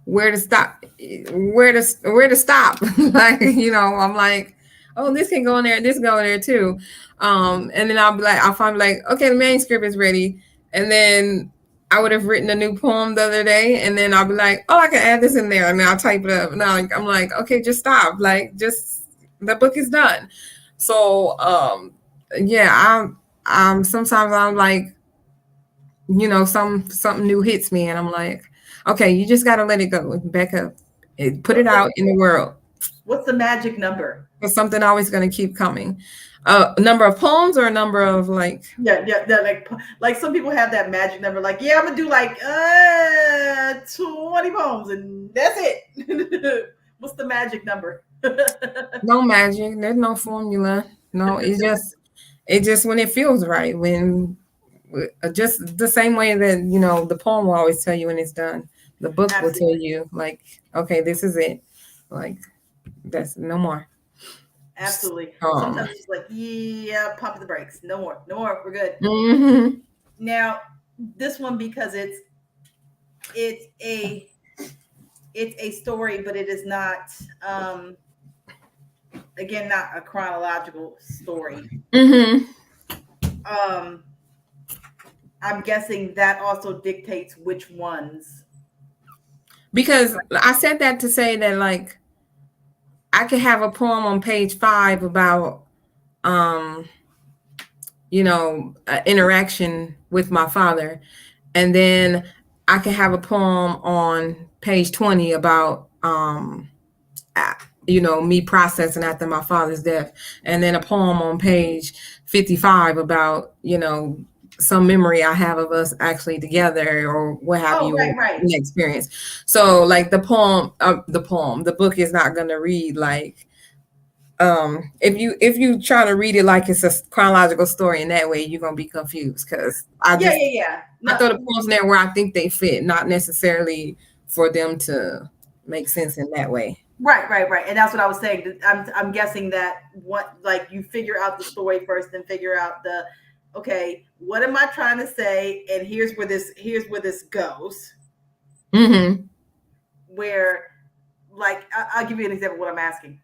where to stop. Like, I'm like, oh, this can go in there, this can go in there too. And then I'll find like, okay, the manuscript is ready. And then I would have written a new poem the other day, and then I'll be like, oh, I can add this in there, and then I'll type it up. And I'm like, okay, just stop. Like, just the book is done. So yeah, I'm sometimes I'm like, something new hits me, and I'm like, okay, you just got to let it go, back up, put it out in the world. What's the magic number? Because something always going to keep coming. Number of poems or a number of like? Yeah, like some people have that magic number. Like, yeah, I'm gonna do like 20 poems, and that's it. What's the magic number? No magic. There's no formula. No, it's just when it feels right. When just the same way that the poem will always tell you when it's done. The book will tell you like, okay, this is it. Like, that's no more. Absolutely. Sometimes it's like, yeah, pump the brakes. No more, we're good. Mm-hmm. Now, this one, because it's a story, but it is not, again, not a chronological story. Mm-hmm. I'm guessing that also dictates which ones. Because I said that to say that, like, I could have a poem on page 5 about, interaction with my father. And then I could have a poem on page 20 about, me processing after my father's death. And then a poem on page 55 about, some memory I have of us actually together or what have you right. in the experience. So like the book is not going to read like, if you try to read it like it's a chronological story in that way, you're going to be confused. Cause I throw the poems in there where I think they fit, not necessarily for them to make sense in that way. Right. And that's what I was saying. I'm guessing that you figure out the story first, then figure out okay, what am I trying to say? And here's where this goes. Mm-hmm. Where, like, I'll give you an example of what I'm asking.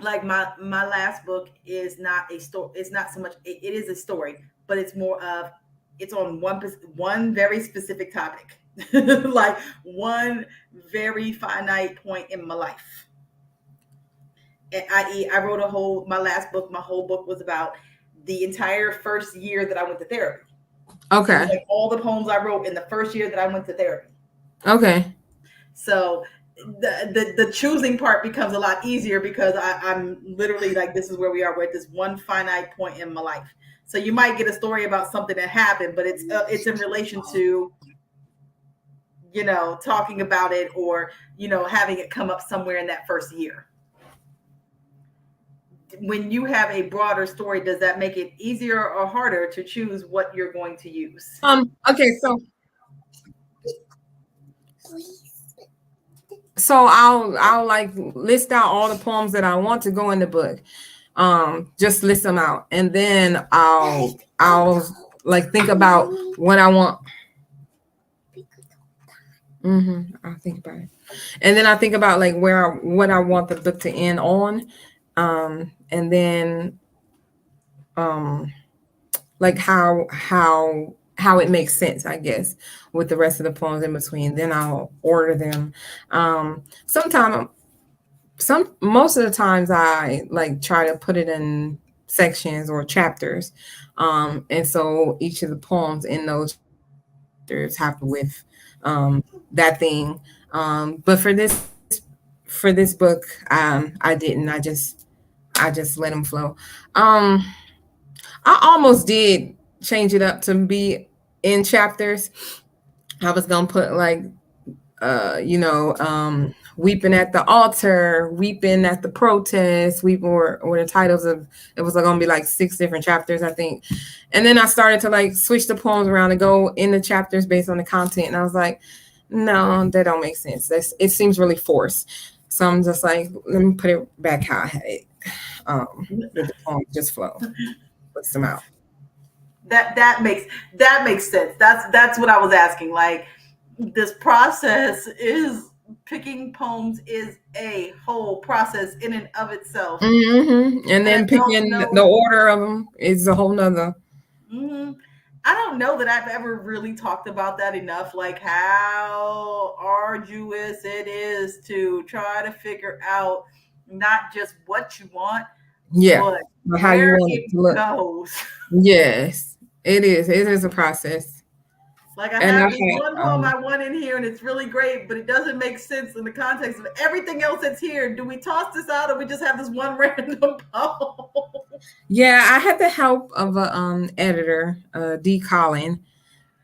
Like my last book is not a story. It's not so much. It is a story, but it's more of it's on one very specific topic, like one very finite point in my life. And I wrote my last book. My whole book was about the entire first year that I went to therapy. Okay. Like all the poems I wrote in the first year that I went to therapy. Okay. So the choosing part becomes a lot easier because I'm literally like, this is where we are. We're at this one finite point in my life. So you might get a story about something that happened, but it's in relation to, talking about it or, having it come up somewhere in that first year. When you have a broader story, does that make it easier or harder to choose what you're going to use? Okay, so I'll like list out all the poems that I want to go in the book. Just list them out, and then I'll like think about what I want. I'll think about it, and then I think about like what I want the book to end on. And then like how it makes sense, I guess, with the rest of the poems in between. Then I'll order them. Most of the times I like try to put it in sections or chapters. And so each of the poems in those chapters have with that thing. But for this book, I didn't. I just let them flow. I almost did change it up to be in chapters. I was gonna put like weeping at the altar, weeping at the protest, weeping or the titles of it was gonna be like 6 different chapters, I think. And then I started to like switch the poems around and go in the chapters based on the content. And I was like, no, that don't make sense. It seems really forced. So I'm just like, let me put it back how I had it. The poems just flow. Puts them out. That makes sense. That's what I was asking. Like, this process is picking poems is a whole process in and of itself. Mm-hmm. And then picking the order of them is a whole nother. Mm-hmm. I don't know that I've ever really talked about that enough, like how arduous it is to try to figure out not just what you want, but how you want it it to look. goes. Yes, it is. It is a process. Like I have this one poem I want in here, and it's really great, but it doesn't make sense in the context of everything else that's here. Do we toss this out, or we just have this one random poem? Yeah, I had the help of a editor, D. Collin.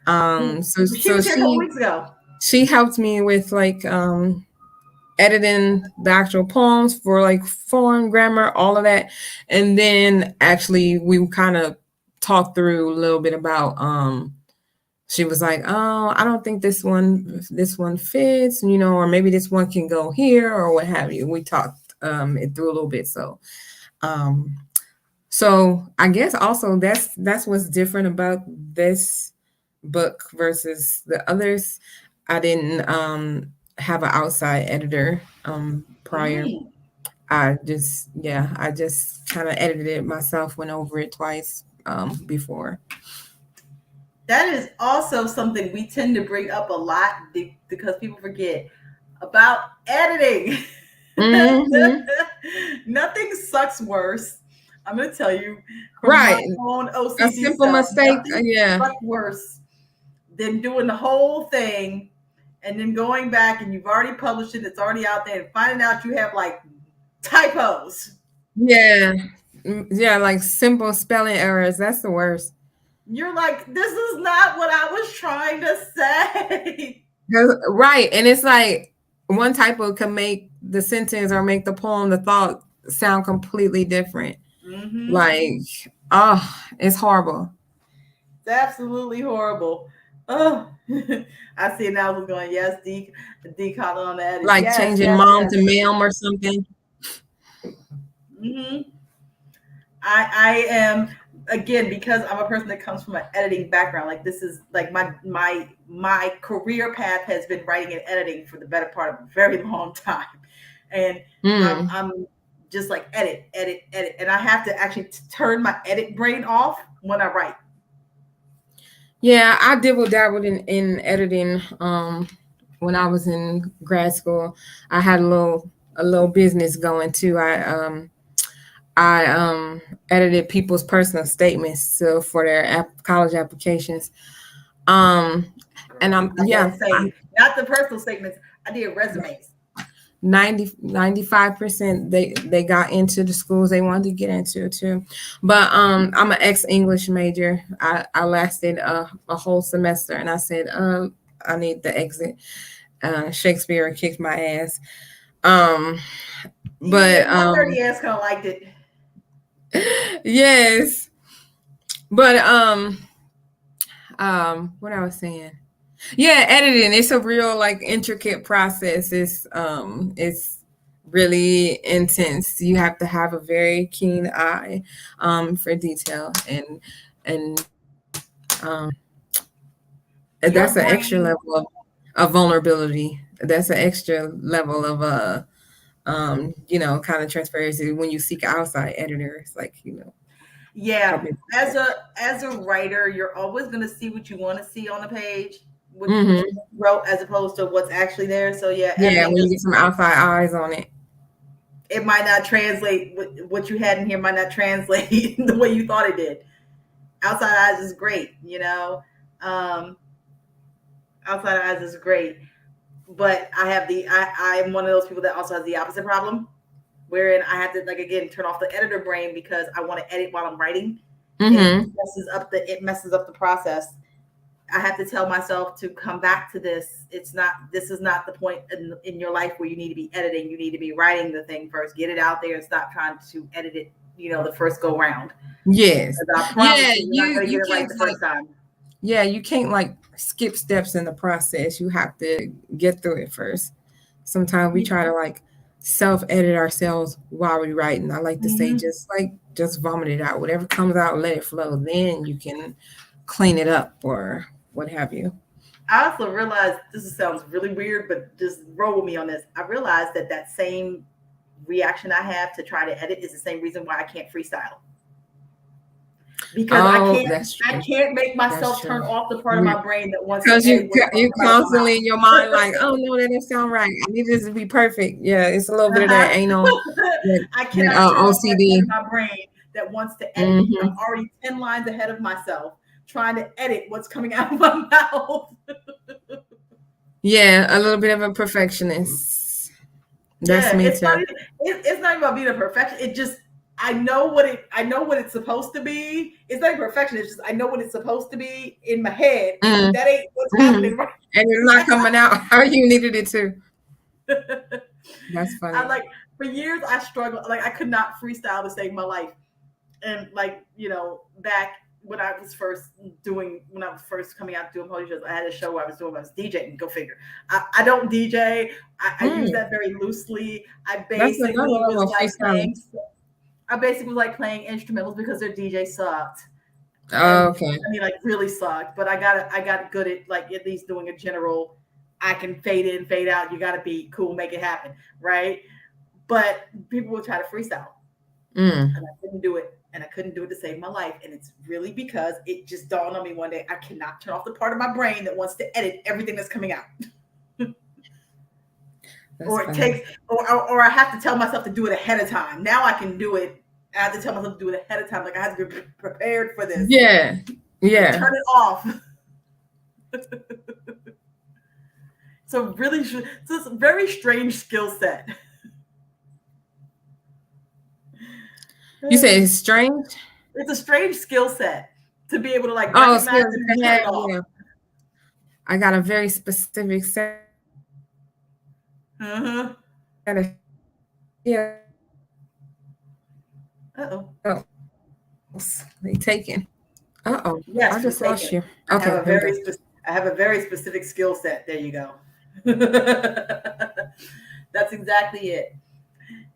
So she was here a couple weeks ago. She helped me with like editing the actual poems for like form, grammar, all of that, and then actually we kind of talked through a little bit about. She was like, oh, I don't think this one fits, or maybe this one can go here or what have you. We talked it through a little bit. So I guess also that's what's different about this book versus the others. I didn't have an outside editor prior. I just kind of edited it myself, went over it twice before. That is also something we tend to bring up a lot because people forget about editing. Mm-hmm. Nothing sucks worse. I'm going to tell you, right? My own OCD a simple mistake, sucks worse than doing the whole thing and then going back and you've already published it. It's already out there, and finding out you have like typos. Yeah, like simple spelling errors. That's the worst. You're like, this is not what I was trying to say. Right. And it's like one typo can make the sentence or make the poem, the thought sound completely different. Mm-hmm. Like, it's horrible. It's absolutely horrible. Oh, I see it now. I was going, yes, D Collin on that. Like changing mom to ma'am or something. Mm-hmm. I am, again, because I'm a person that comes from an editing background. Like, this is like my career path has been writing and editing for the better part of a very long time. And I'm just like edit. And I have to actually turn my edit brain off when I write. Yeah, I dabbled in editing when I was in grad school. I had a little business going too. I edited people's personal statements for their college applications. And not the personal statements. I did resumes. 95% they got into the schools they wanted to get into too. But I'm an ex-English major. I lasted a whole semester, and I said I need the exit. Shakespeare kicked my ass. But dirty ass kind of liked it. Yes. But what I was saying. Yeah, editing. It's a real like intricate process. It's really intense. You have to have a very keen eye for detail, and that's an extra level of vulnerability. That's an extra level of kind of transparency when you seek outside editors, like Yeah, as a writer, you're always going to see what you want to see on the page, what mm-hmm. you wrote, as opposed to what's actually there. So yeah, when you get some outside eyes on it, it might not translate. What you had in here might not translate the way you thought it did. Outside eyes is great, outside eyes is great. but I'm one of those people that also has the opposite problem, wherein I have to, like, again, turn off the editor brain because I want to edit while I'm writing. Mm-hmm. It messes up the process. I have to tell myself to come back to this. This is not the point in your life where you need to be editing. You need to be writing the thing first. Get it out there and stop trying to edit it, the first go round. Yes. I promise you're not going to get it right the first time. Yeah, you can't like skip steps in the process. You have to get through it first. Sometimes we try to like self-edit ourselves while we're writing. I like to say just vomit it out. Whatever comes out, let it flow. Then you can clean it up or what have you. I also realized, this sounds really weird, but just roll with me on this. I realized that same reaction I have to try to edit is the same reason why I can't freestyle. Because I can't make myself turn off the part of my brain that wants to edit. Because you constantly in your mind like, oh no, that doesn't sound right. I need this to be perfect. Yeah, it's a little bit of that anal. I cannot turn OCD off my brain that wants to edit. Mm-hmm. I'm already 10 lines ahead of myself, trying to edit what's coming out of my mouth. Yeah, a little bit of a perfectionist. That's me too. It's not about being a perfectionist. It just, I know what it's supposed to be. It's not perfection. It's just I know what it's supposed to be in my head. Mm. That ain't what's happening right. And it's not coming out how you needed it to. That's funny. I for years I struggled. Like I could not freestyle to save my life. And back when I was first coming out doing poetry shows, I had a show where I was DJing. Go figure. I don't DJ. I use that very loosely. I basically was like playing instrumentals because their DJ sucked. Oh, okay. I mean, like really sucked. But I got good at like at least doing a general. I can fade in, fade out. You got to be cool, make it happen, right? But people will try to freestyle, and I couldn't do it. And I couldn't do it to save my life. And it's really because it just dawned on me one day, I cannot turn off the part of my brain that wants to edit everything that's coming out. Or it takes, or I have to tell myself to do it ahead of time. Now I can do it. I have to tell myself to do it ahead of time. Like I have to be prepared for this. Yeah. Yeah. Turn it off. So it's a very strange skill set. You say it's strange? It's a strange skill set to be able to like recognize and turn it off. Yeah. I got a very specific set. Uh-huh. Yeah. Uh-oh. Oh. They taken. Uh-oh. Yes, I just lost you. Okay. I have a very specific skill set. There you go. That's exactly it.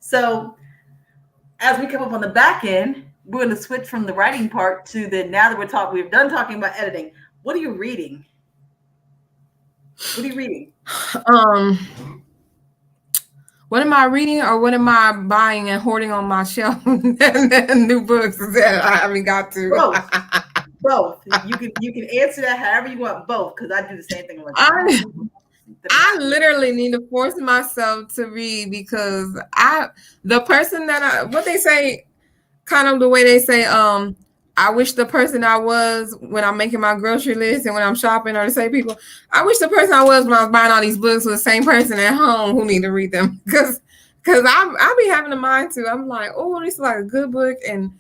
So as we come up on the back end, we're going to switch from the writing part to now that we've done talking about editing. What are you reading? What am I reading or what am I buying and hoarding on my shelf? New books that I haven't got to. Both. You can answer that however you want. Both, because I do the same thing. I literally need to force myself to read because what they say, kind of the way they say, I wish the person I was when I'm making my grocery list and when I'm shopping, or to say people, I wish the person I was when I was buying all these books was the same person at home who need to read them. Because I be having a mind to. I'm like, oh, this is like a good book, and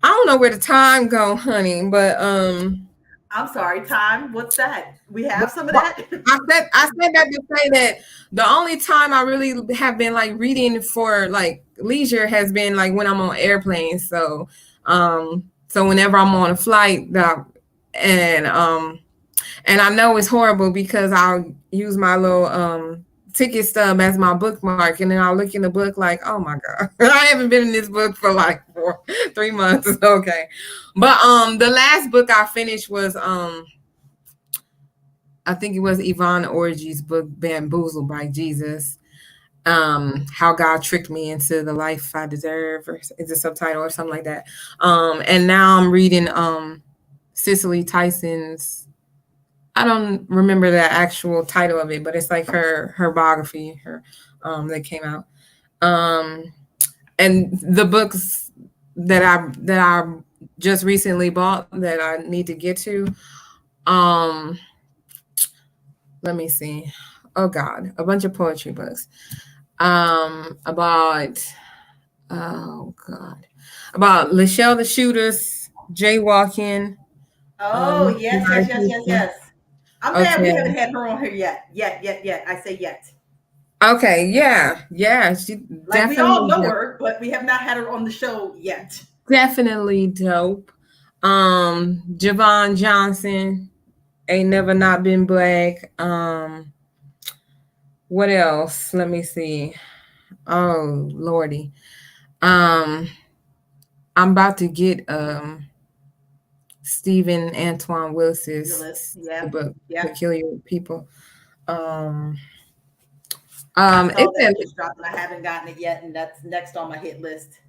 I don't know where the time go, honey. But I'm sorry, time. What's that? We have some of that. I said that to say that the only time I really have been like reading for like leisure has been like when I'm on airplanes. So whenever I'm on a flight, and I know it's horrible because I'll use my little ticket stub as my bookmark, and then I'll look in the book like, oh my God, I haven't been in this book for like 3 months. Okay. But the last book I finished was I think it was Yvonne Orji's book, Bamboozled by Jesus. How God tricked me into the life I deserve, or is a subtitle or something like that. And now I'm reading Cicely Tyson's, I don't remember the actual title of it, but it's like her biography, that came out. And the books that I just recently bought that I need to get to. Let me see. oh God, a bunch of poetry books. About Lachelle the Shooter's jaywalking. Oh, yes, yes, yes, yes, yes. I'm glad we Okay. haven't had her on here yet. Yet. I say yet. Okay, yeah. She Like, we all know her, but we have not had her on the show yet. Definitely dope. Javon Johnson, Ain't Never Not Been Black. What else? Let me see. Oh Lordy. I'm about to get Stephen Antoine Willis's book, Peculiar People. It just dropped and I haven't gotten it yet, and that's next on my hit list.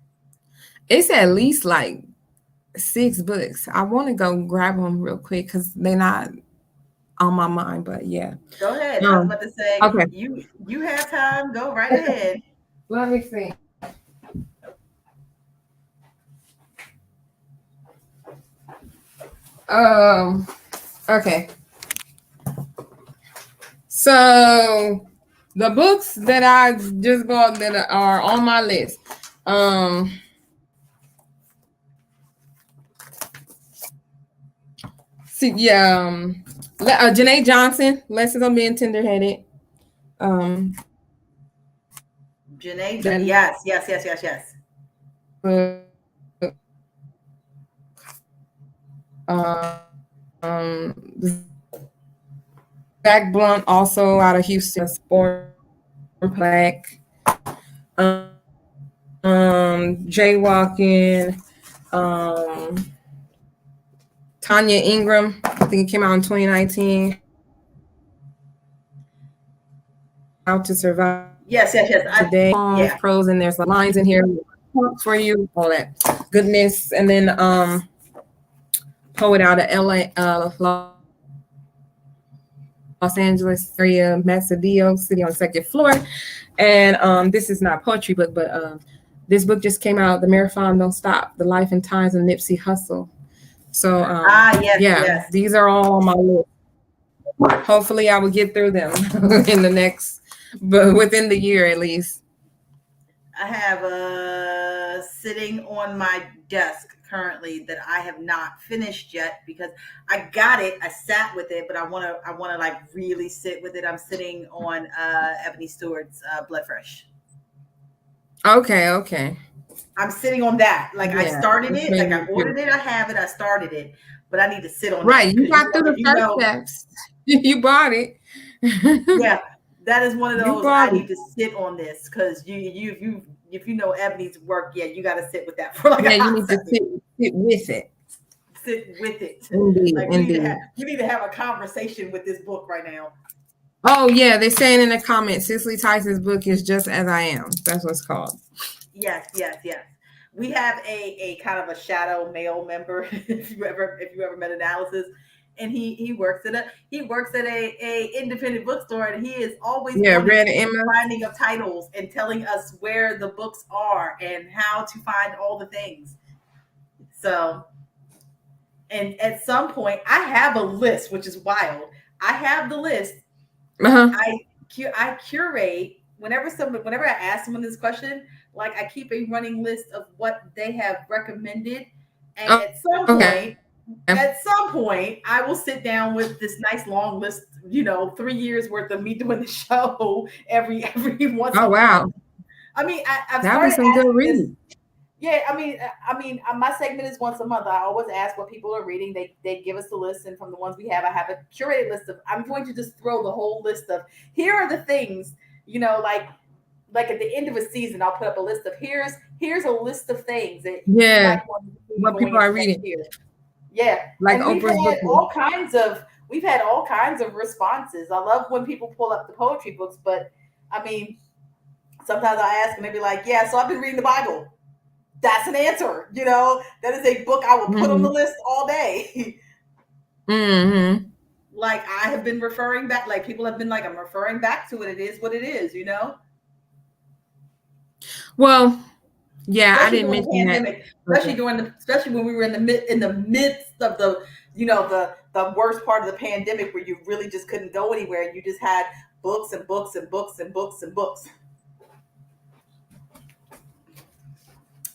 It's at least like 6 books. I want to go grab them real quick because they're not on my mind, but yeah. Go ahead. I was about to say, okay. You have time. Go right ahead. Let me see. Okay. So the books that I just bought that are on my list. Janae Johnson, Lessons on Being Tender-Headed. Janae, yes. Zach Blunt, also out of Houston, Born Black. Jaywalking. Tanya Ingram, I think it came out in 2019. How to Survive. Yes. Today, pros, and there's lines in here for you, all that goodness. And then poet out of LA, Los Angeles area, Macedeo City on the 2nd floor. And this is not a poetry book, but this book just came out, The Marathon Don't Stop, The Life and Times of Nipsey Hussle. So yes. These are all on my list. Hopefully I will get through them in the next, but within the year at least. I have sitting on my desk currently that I have not finished yet because I got it. I sat with it, but I want to like really sit with it. I'm sitting on Ebony Stewart's Blood Fresh. Okay. I'm sitting on that. Like I started it, like I ordered it, I have it, I started it, but I need to sit on it. Right, you got through the first steps. You bought it. Yeah, that is one of those. I need to sit on this because you if you know Ebony's work, you got to sit with that for like a you need to sit with it. Sit with it. Indeed, like indeed. You need to have a conversation with this book right now. Oh yeah, they're saying in the comments, Cicely Tyson's book is Just As I Am. That's what it's called. Yes. We have a kind of a shadow male member. if you ever met Analysis, and he works at a independent bookstore, and he is always finding of titles and telling us where the books are and how to find all the things. So, and at some point, I have a list, which is wild. I have the list. I curate whenever I ask someone this question. Like I keep a running list of what they have recommended, and at some point, I will sit down with this nice long list. 3 years worth of me doing the show every once. Oh wow! I mean, I've that was some good reading. Yeah, I mean, my segment is once a month. I always ask what people are reading. They give us the list, and from the ones we have, I have a curated list of. I'm going to just throw the whole list of here are the things like at the end of a season, I'll put up a list of here's a list of things that what people are reading. Yeah, like and Oprah's book. We've had all kinds of responses. I love when people pull up the poetry books, but I mean, sometimes I ask and they be like, "Yeah, so I've been reading the Bible." That's an answer. That is a book I will put on the list all day. Mm-hmm. Like I have been referring back. Like people have been like, "I'm referring back to it. It is what it is." Well, yeah, especially I didn't mention pandemic, that. Especially when we were in the midst of the the worst part of the pandemic, where you really just couldn't go anywhere. You just had books and books and books and books and books.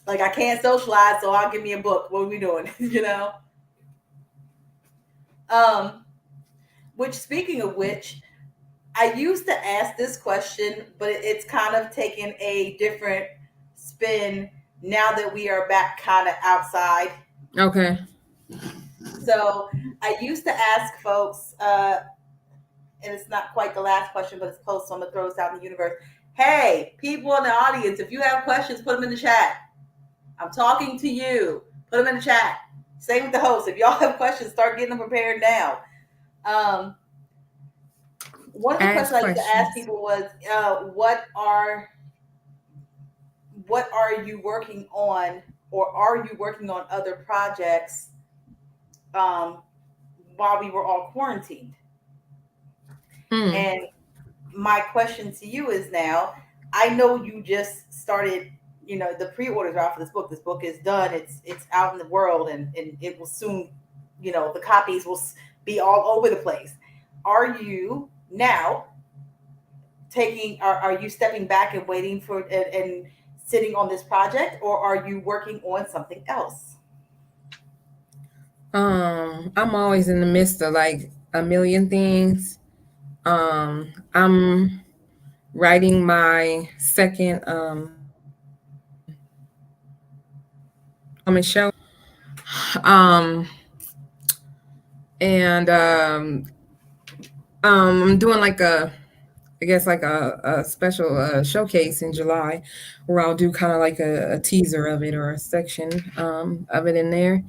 Like, I can't socialize, so I'll give me a book. What are we doing? You know? Which, speaking of which, I used to ask this question, but it's kind of taken a different spin now that we are back kind of outside. Okay. So I used to ask folks, and it's not quite the last question, but it's close, so I'm going to throw this out in the universe. Hey, people in the audience, if you have questions, put them in the chat. I'm talking to you. Put them in the chat. Same with the host. If y'all have questions, start getting them prepared now. One of the questions I used to ask people was, what are you working on, or are you working on other projects while we were all quarantined? And my question to you is now, I know you just started, you know, the pre-orders are out for this book. This book is done. It's out in the world, and it will soon, you know, the copies will be all over the place. Are you now are you stepping back and waiting for and sitting on this project, or are you working on something else? I'm always in the midst of like a million things. I'm writing my second show. And I'm doing like a special showcase in July where I'll do kind of like a teaser of it or a section of it in there.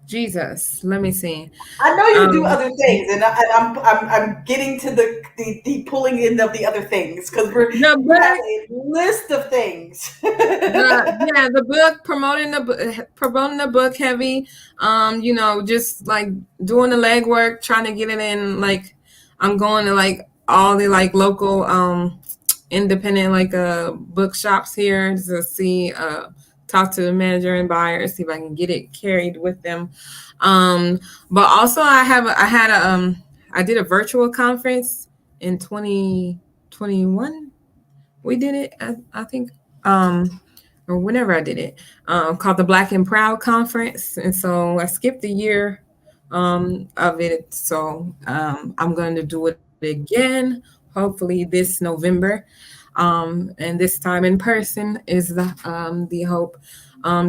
Jesus, let me see. I know you do other things, and I'm getting to the pulling in of the other things, because we have a list of things. The book, promoting the book heavy. You know, just like doing the legwork, trying to get it in. Like, I'm going to like all the like local independent like bookshops here to see talk to the manager and buyer, see if I can get it carried with them. But also I did a virtual conference in 2021. We did it, I think, or whenever I did it, called the Black and Proud Conference. And so I skipped a year of it. So I'm going to do it again, hopefully this November. And this time in person is the hope.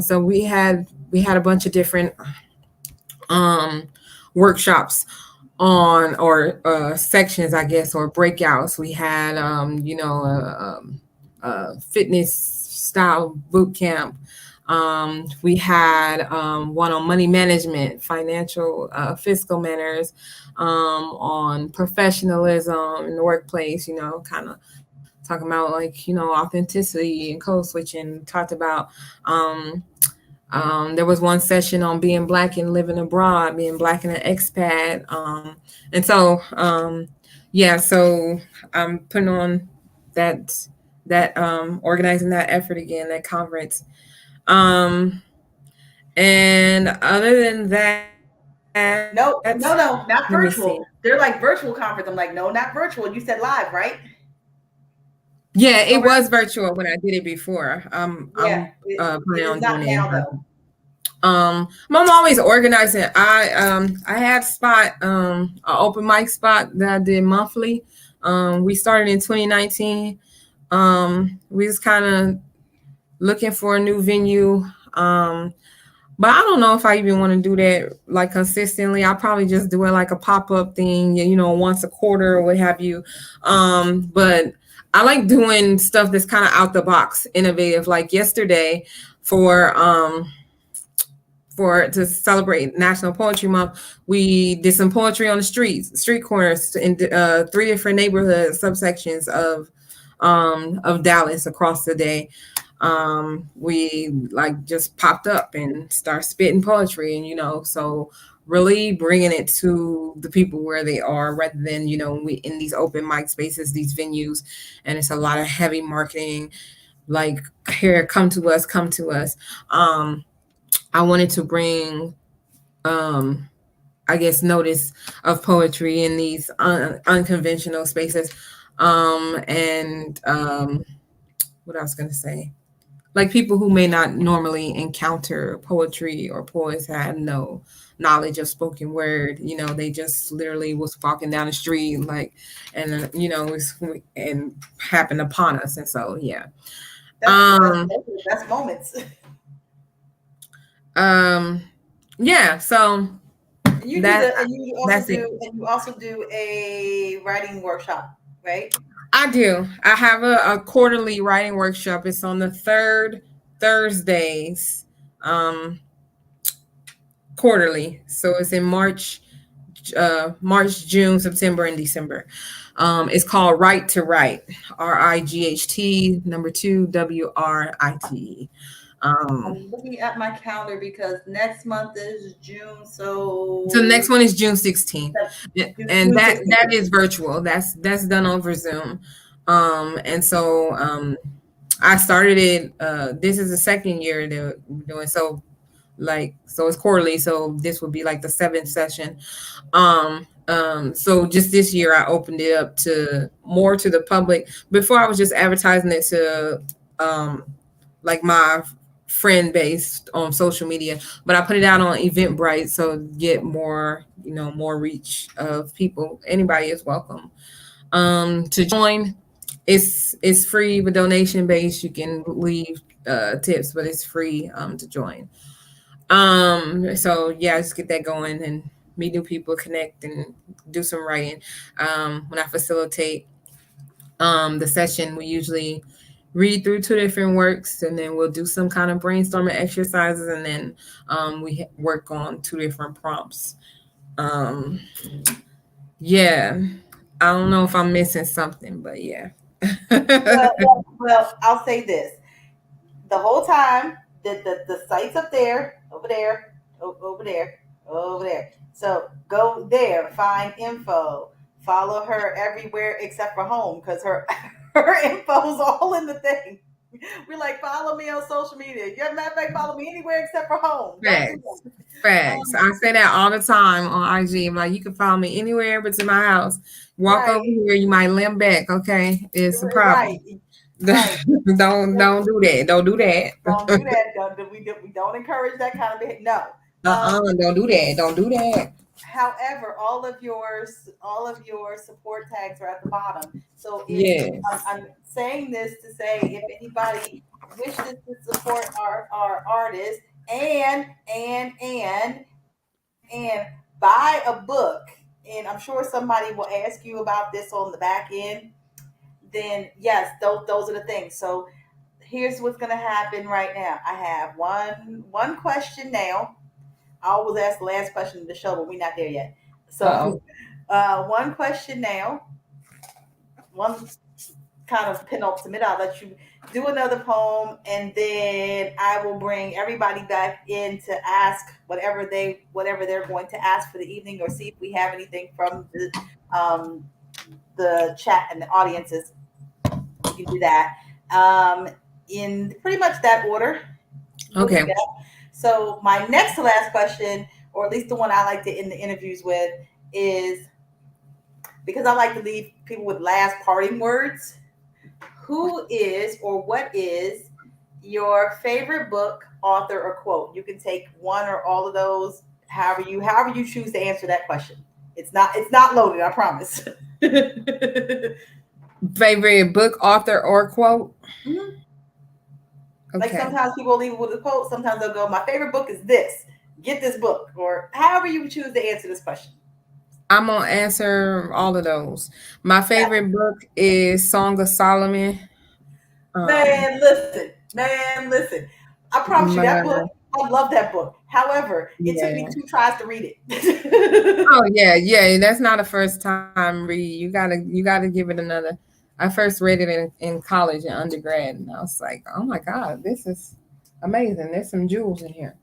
So we had a bunch of different workshops on, or sections, I guess, or breakouts. We had fitness style boot camp. We had one on money management, financial fiscal manners, on professionalism in the workplace, you know, kind of talking about like, you know, authenticity and code switching. Talked about there was one session on being Black and living abroad, being Black and an expat. And so so I'm putting on that organizing that effort again, that conference. And other than that, No, not virtual. They're like virtual conference. I'm like, no, not virtual. You said live, right? Yeah, it was virtual when I did it before. I'm planning on doing it. Though. I'm always organizing. I had spot an open mic spot that I did monthly. We started in 2019. We was kind of looking for a new venue. But I don't know if I even want to do that like consistently. I'll probably just do it like a pop-up thing, you know, once a quarter or what have you. But I like doing stuff that's kind of out the box, innovative. Like yesterday to celebrate National Poetry Month, we did some poetry on the street corners in 3 different neighborhood subsections of Dallas across the day. We like just popped up and start spitting poetry, and, you know, so really bringing it to the people where they are, rather than, you know, we in these open mic spaces, these venues, and it's a lot of heavy marketing, like, here, come to us. I wanted to bring I guess, notice of poetry in these unconventional spaces. And what I was going to say, like people who may not normally encounter poetry or poets had no knowledge of spoken word. You know, they just literally was walking down the street, like, and you know, and happened upon us. And so, yeah. That's the best moments. Yeah. So You also do a writing workshop, right? I do. I have a quarterly writing workshop. It's on the third Thursdays, quarterly. So it's in March, June, September, and December. It's called Write to Write, RIGHT, number 2, WRITE. I'm looking at my calendar because next month is June, so the next one is June 16th, and that is virtual. That's done over Zoom, and so I started it. This is the second year that we're doing, so it's quarterly. So this would be like the 7th session. So just this year I opened it up to the public. Before I was just advertising it to like my friend based on social media, but I put it out on Eventbrite so get more reach of people. Anybody is welcome to join. It's free with donation based. You can leave tips, but it's free to join. So yeah, just get that going and meet new people, connect, and do some writing. When I facilitate the session, we usually read through 2 different works, and then we'll do some kind of brainstorming exercises, and then we work on 2 different prompts. Yeah, I don't know if I'm missing something, but yeah. well, I'll say this. The whole time, the site's up there, over there. So go there, find info, follow her everywhere except for home, because her info's all in the thing. We're like, follow me on social media. Matter of fact, follow me anywhere except for home. Facts. I say that all the time on IG. I'm like, you can follow me anywhere but to my house. Walk over here, you might limp back. Okay, it's a problem. Right. Don't do that. Don't do that. Don't do that. We don't encourage that kind of behavior. No. Don't do that. Don't do that. However, all of your support tags are at the bottom. So I'm saying this to say, if anybody wishes to support our artists and buy a book, and I'm sure somebody will ask you about this on the back end, then yes, those are the things. So here's what's going to happen right now. I have one question now. I always ask the last question of the show, but we're not there yet. So one question now, one kind of penultimate. I'll let you do another poem, and then I will bring everybody back in to ask whatever they're going to ask for the evening, or see if we have anything from the chat and the audiences. You can do that in pretty much that order. Okay. So my next to last question, or at least the one I like to end the interviews with, is, because I like to leave people with last parting words, who is or what is your favorite book, author, or quote? You can take one or all of those, however you choose to answer that question. It's not loaded, I promise. Favorite book, author, or quote? Mm-hmm. Okay. Like sometimes people leave it with a quote. Sometimes they'll go, my favorite book is this. Get this book. Or however you choose to answer this question. I'm going to answer all of those. My favorite book is Song of Solomon. Man, listen. I promise you that book, I love that book. However, it took me 2 tries to read it. Oh, yeah. That's not a first time read. You gotta give it another. I first read it in college and undergrad, and I was like, oh my God, this is amazing. There's some jewels in here.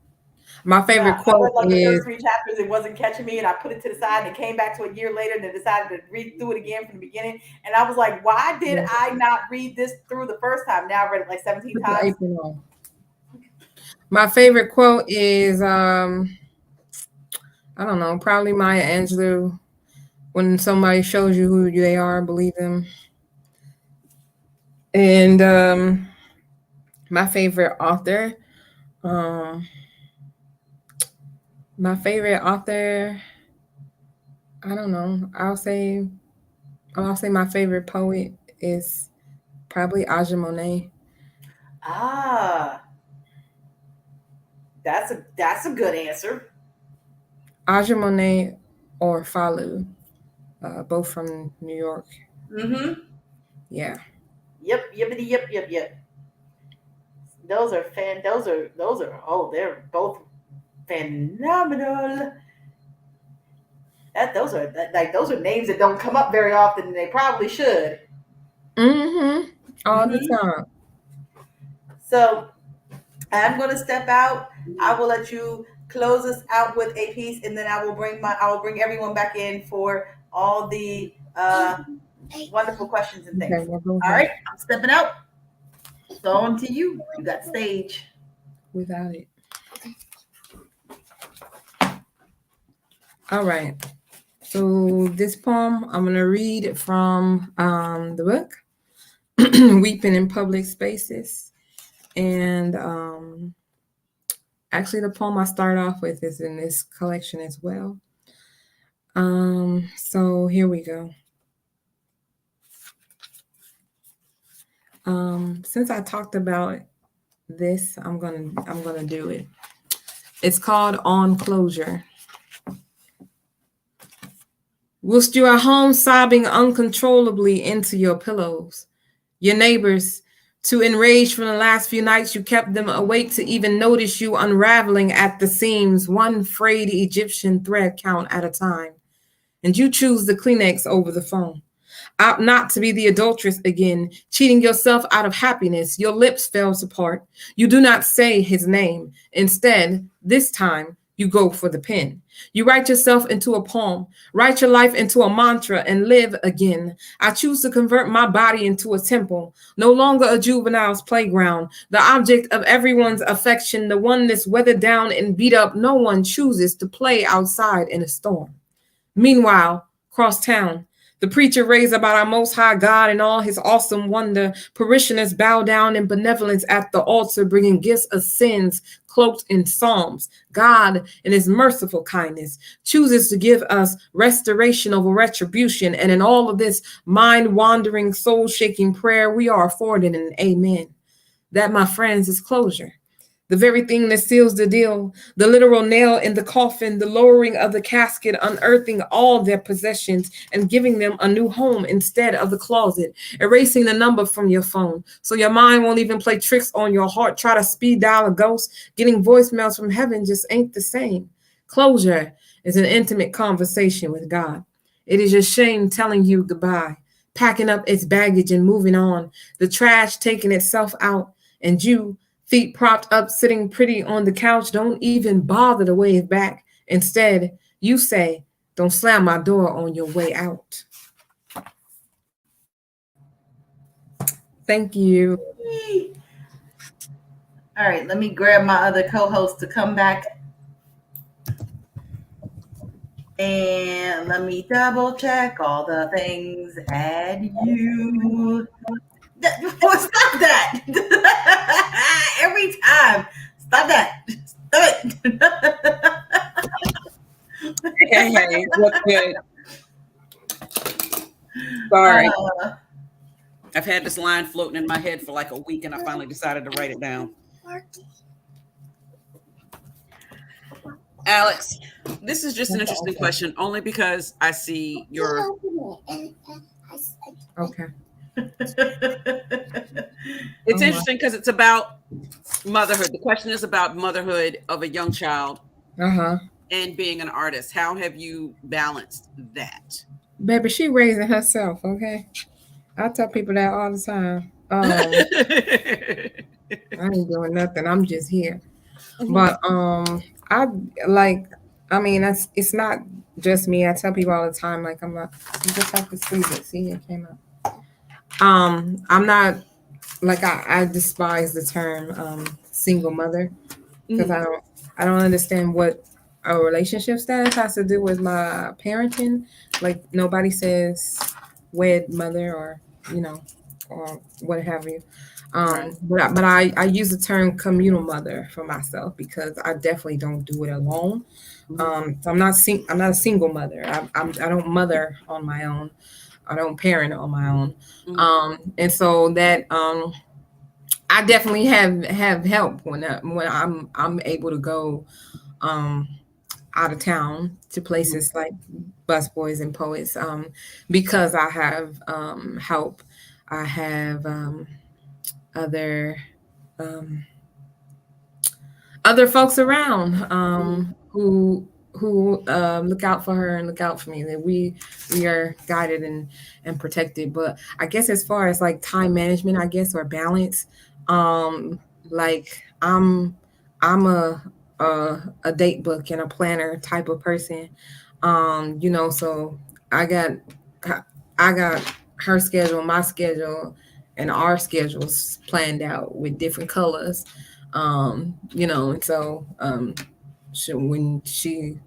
My favorite quote I read is, the first 3 chapters, it wasn't catching me, and I put it to the side, and came back to a year later, and then decided to read through it again from the beginning. And I was like, why did I not read this through the first time? Now I read it like 17 times. My favorite quote is I don't know, probably Maya Angelou. When somebody shows you who they are, believe them. And my favorite author, um, I don't know. I'll say my favorite poet is probably Aja Monet. Ah, that's a good answer. Aja Monet or Falu, both from New York. Mm-hmm. Yeah. Yep. Yippity. Yep. Yep. Yep. Those are fan. Those are. Oh, they're both phenomenal. Those are names that don't come up very often, and they probably should. Mm-hmm. All the Mhm. time. So I'm going to step out. I will let you close us out with a piece, and then I will bring everyone back in for all the wonderful questions and Okay, things. well, go All ahead. right, I'm stepping out. So on to you. You got stage. Without it. All right. So this poem, I'm going to read from the book, Weeping in Public Spaces. And actually, the poem I start off with is in this collection as well. So here we go. Since I talked about this, I'm gonna do it. It's called On Closure. Whilst you are home sobbing uncontrollably into your pillows, your neighbors, too enraged from the last few nights you kept them awake to even notice you unraveling at the seams, one frayed Egyptian thread count at a time, and you choose the Kleenex over the phone. Opt not to be the adulteress again, cheating yourself out of happiness. Your lips fell apart. You do not say his name. Instead, this time, you go for the pen. You write yourself into a poem, write your life into a mantra, and live again. I choose to convert my body into a temple, no longer a juvenile's playground, the object of everyone's affection, the one that's weathered down and beat up. No one chooses to play outside in a storm. Meanwhile, cross town, the preacher raves about our Most High God and all his awesome wonder. Parishioners bow down in benevolence at the altar, bringing gifts of sins cloaked in psalms. God, in his merciful kindness, chooses to give us restoration over retribution. And in all of this mind-wandering, soul-shaking prayer, we are afforded an amen. That, my friends, is closure. The very thing that seals the deal, the literal nail in the coffin, the lowering of the casket, unearthing all their possessions and giving them a new home instead of the closet, erasing the number from your phone so your mind won't even play tricks on your heart, try to speed dial a ghost. Getting voicemails from heaven just ain't the same. Closure is an intimate conversation with God. It is your shame telling you goodbye, packing up its baggage and moving on, the trash taking itself out, and you, feet propped up, sitting pretty on the couch, don't even bother to wave back. Instead, you say, don't slam my door on your way out. Thank you. All right, let me grab my other co-host to come back. And let me double check all the things. Add you. Stop that. Every time. Stop that. Stop it. Hey, what's good? Sorry. I've had this line floating in my head for like a week, and I finally decided to write it down. Alex, this is just an interesting question, only because I see your. Okay. It's interesting because it's about motherhood. The question is about motherhood of a young child and being an artist. How have you balanced that? Baby, she raising herself, okay? I tell people that all the time. I ain't doing nothing. I'm just here. But it's not just me. I tell people all the time, like, I'm not, you just have to squeeze it. See, it came out. I'm not, like, I despise the term single mother because I don't understand what a relationship status has to do with my parenting. Like nobody says wed mother or or what have you. Right. But I use the term communal mother for myself because I definitely don't do it alone. So I'm not a single mother. I don't mother on my own. I don't parent on my own. And so that I definitely have help when I'm able to go out of town to places like busboys and poets because I have help. I have other folks around who look out for her and look out for me. That we are guided and protected. But I guess as far as like time management, I guess, or balance, like I'm a date book and a planner type of person. So I got her schedule, my schedule, and our schedules planned out with different colors. And so when she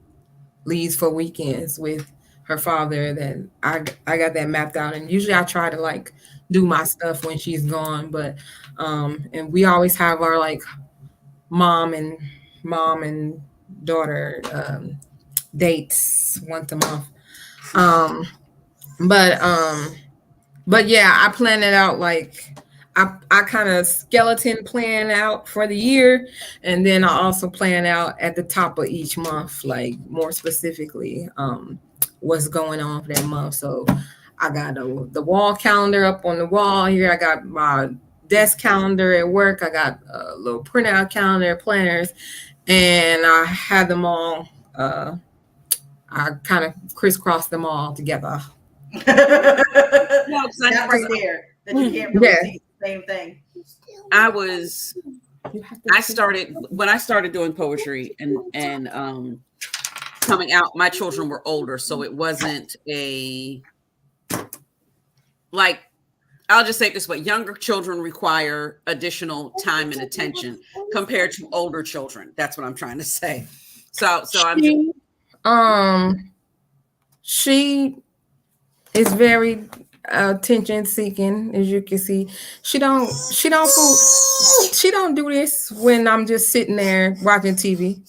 leaves for weekends with her father, then I got that mapped out. And usually I try to like do my stuff when she's gone, but and we always have our like mom and daughter dates once a month. But yeah, I plan it out like I kind of skeleton plan out for the year, and then I also plan out at the top of each month, like more specifically what's going on for that month. So I got the wall calendar up on the wall here. I got my desk calendar at work. I got a little printout calendar, planners, and I had them all. I kind of crisscross them all together. That right there, that you can't really see the same thing. I started doing poetry and coming out, my children were older, so it wasn't I'll just say it this way: younger children require additional time and attention compared to older children. That's what I'm trying to say. She is very attention seeking, as you can see. She don't do this when I'm just sitting there watching TV.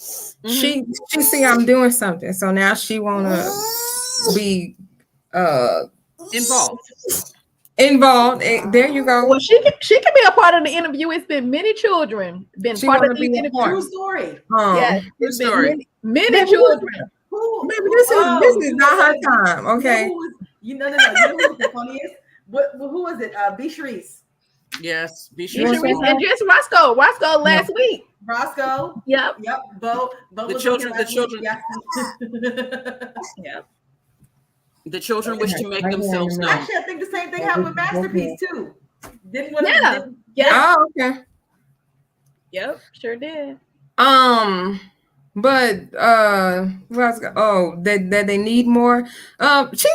She see I'm doing something, so now she wanna be involved. There you go. Well, she can be a part of the interview. It's been many children been part of the interview. True story. Yeah, it's been many children. Maybe this is not her time. Okay. You know who was the funniest? Who was it? B. Sharice. Yes, B. Sharice and just Roscoe. Roscoe last week. Roscoe. Yep. Bo the children. Yep. The children wish to make themselves known. Actually, I think the same thing happened with Masterpiece too. Yeah. Oh, okay. Yep, sure did. But that they need more. She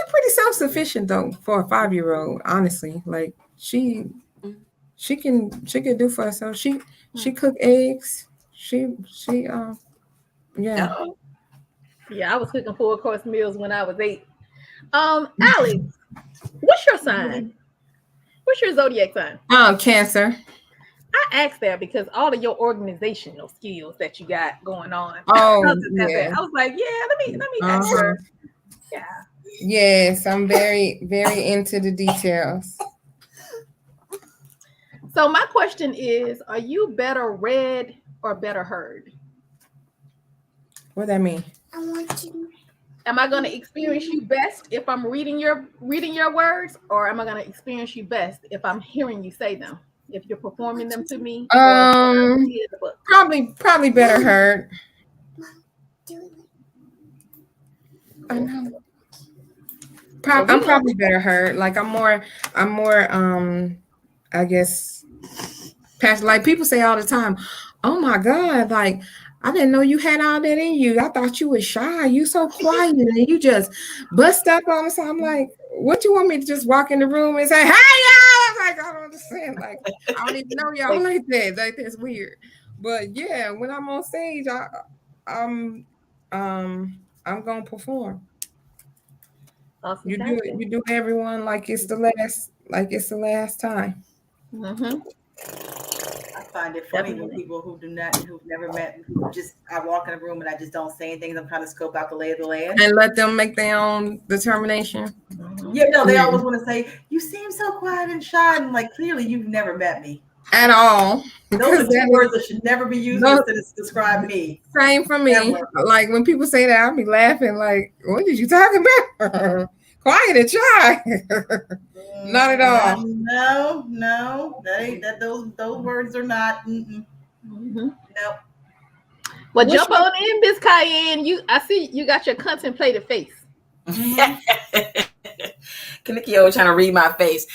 pretty self-sufficient though for a 5-year-old. Honestly, like she can do for herself. She cook eggs. Yeah, I was cooking 4-course meals when I was 8. Alex, what's your sign? What's your zodiac sign? Cancer. I asked that because all of your organizational skills that you got going on. Oh, I was like, let me ask her. Yeah. Yes, I'm very, very into the details. So my question is, are you better read or better heard? What that mean? Am I going to experience you best if I'm reading your words, or am I going to experience you best if I'm hearing you say them? If you're performing them to me, probably better heard. I know. I'm probably better heard. Like I'm more I guess past, like people say all the time, oh my God, like I didn't know you had all that in you. I thought you was shy. You so quiet and you just bust up on us. I'm like, what you want me to just walk in the room and say, hey y'all? Like I don't understand. Like I don't even know y'all like that. Like that's weird. But yeah, when I'm on stage, I'm gonna perform. Awesome. You do everyone like it's the last time. Mm-hmm. I find it funny when people who've never met, I walk in a room and I just don't say anything. I'm trying to scope out the lay of the land And let them make their own determination. Yeah, no, they always want to say, "You seem so quiet and shy," and like clearly you've never met me At all. Those are two words that should never be used to describe me. Same for me. Ever. Like when people say that, I'll be laughing. Like, what did you talking about? Quiet and shy. Not at all. No, that ain't that. Those words are not. Mm-hmm. Nope. Well, jump on in, Miss Cayenne. I see you got your contemplative face. Kaniki always trying to read my face.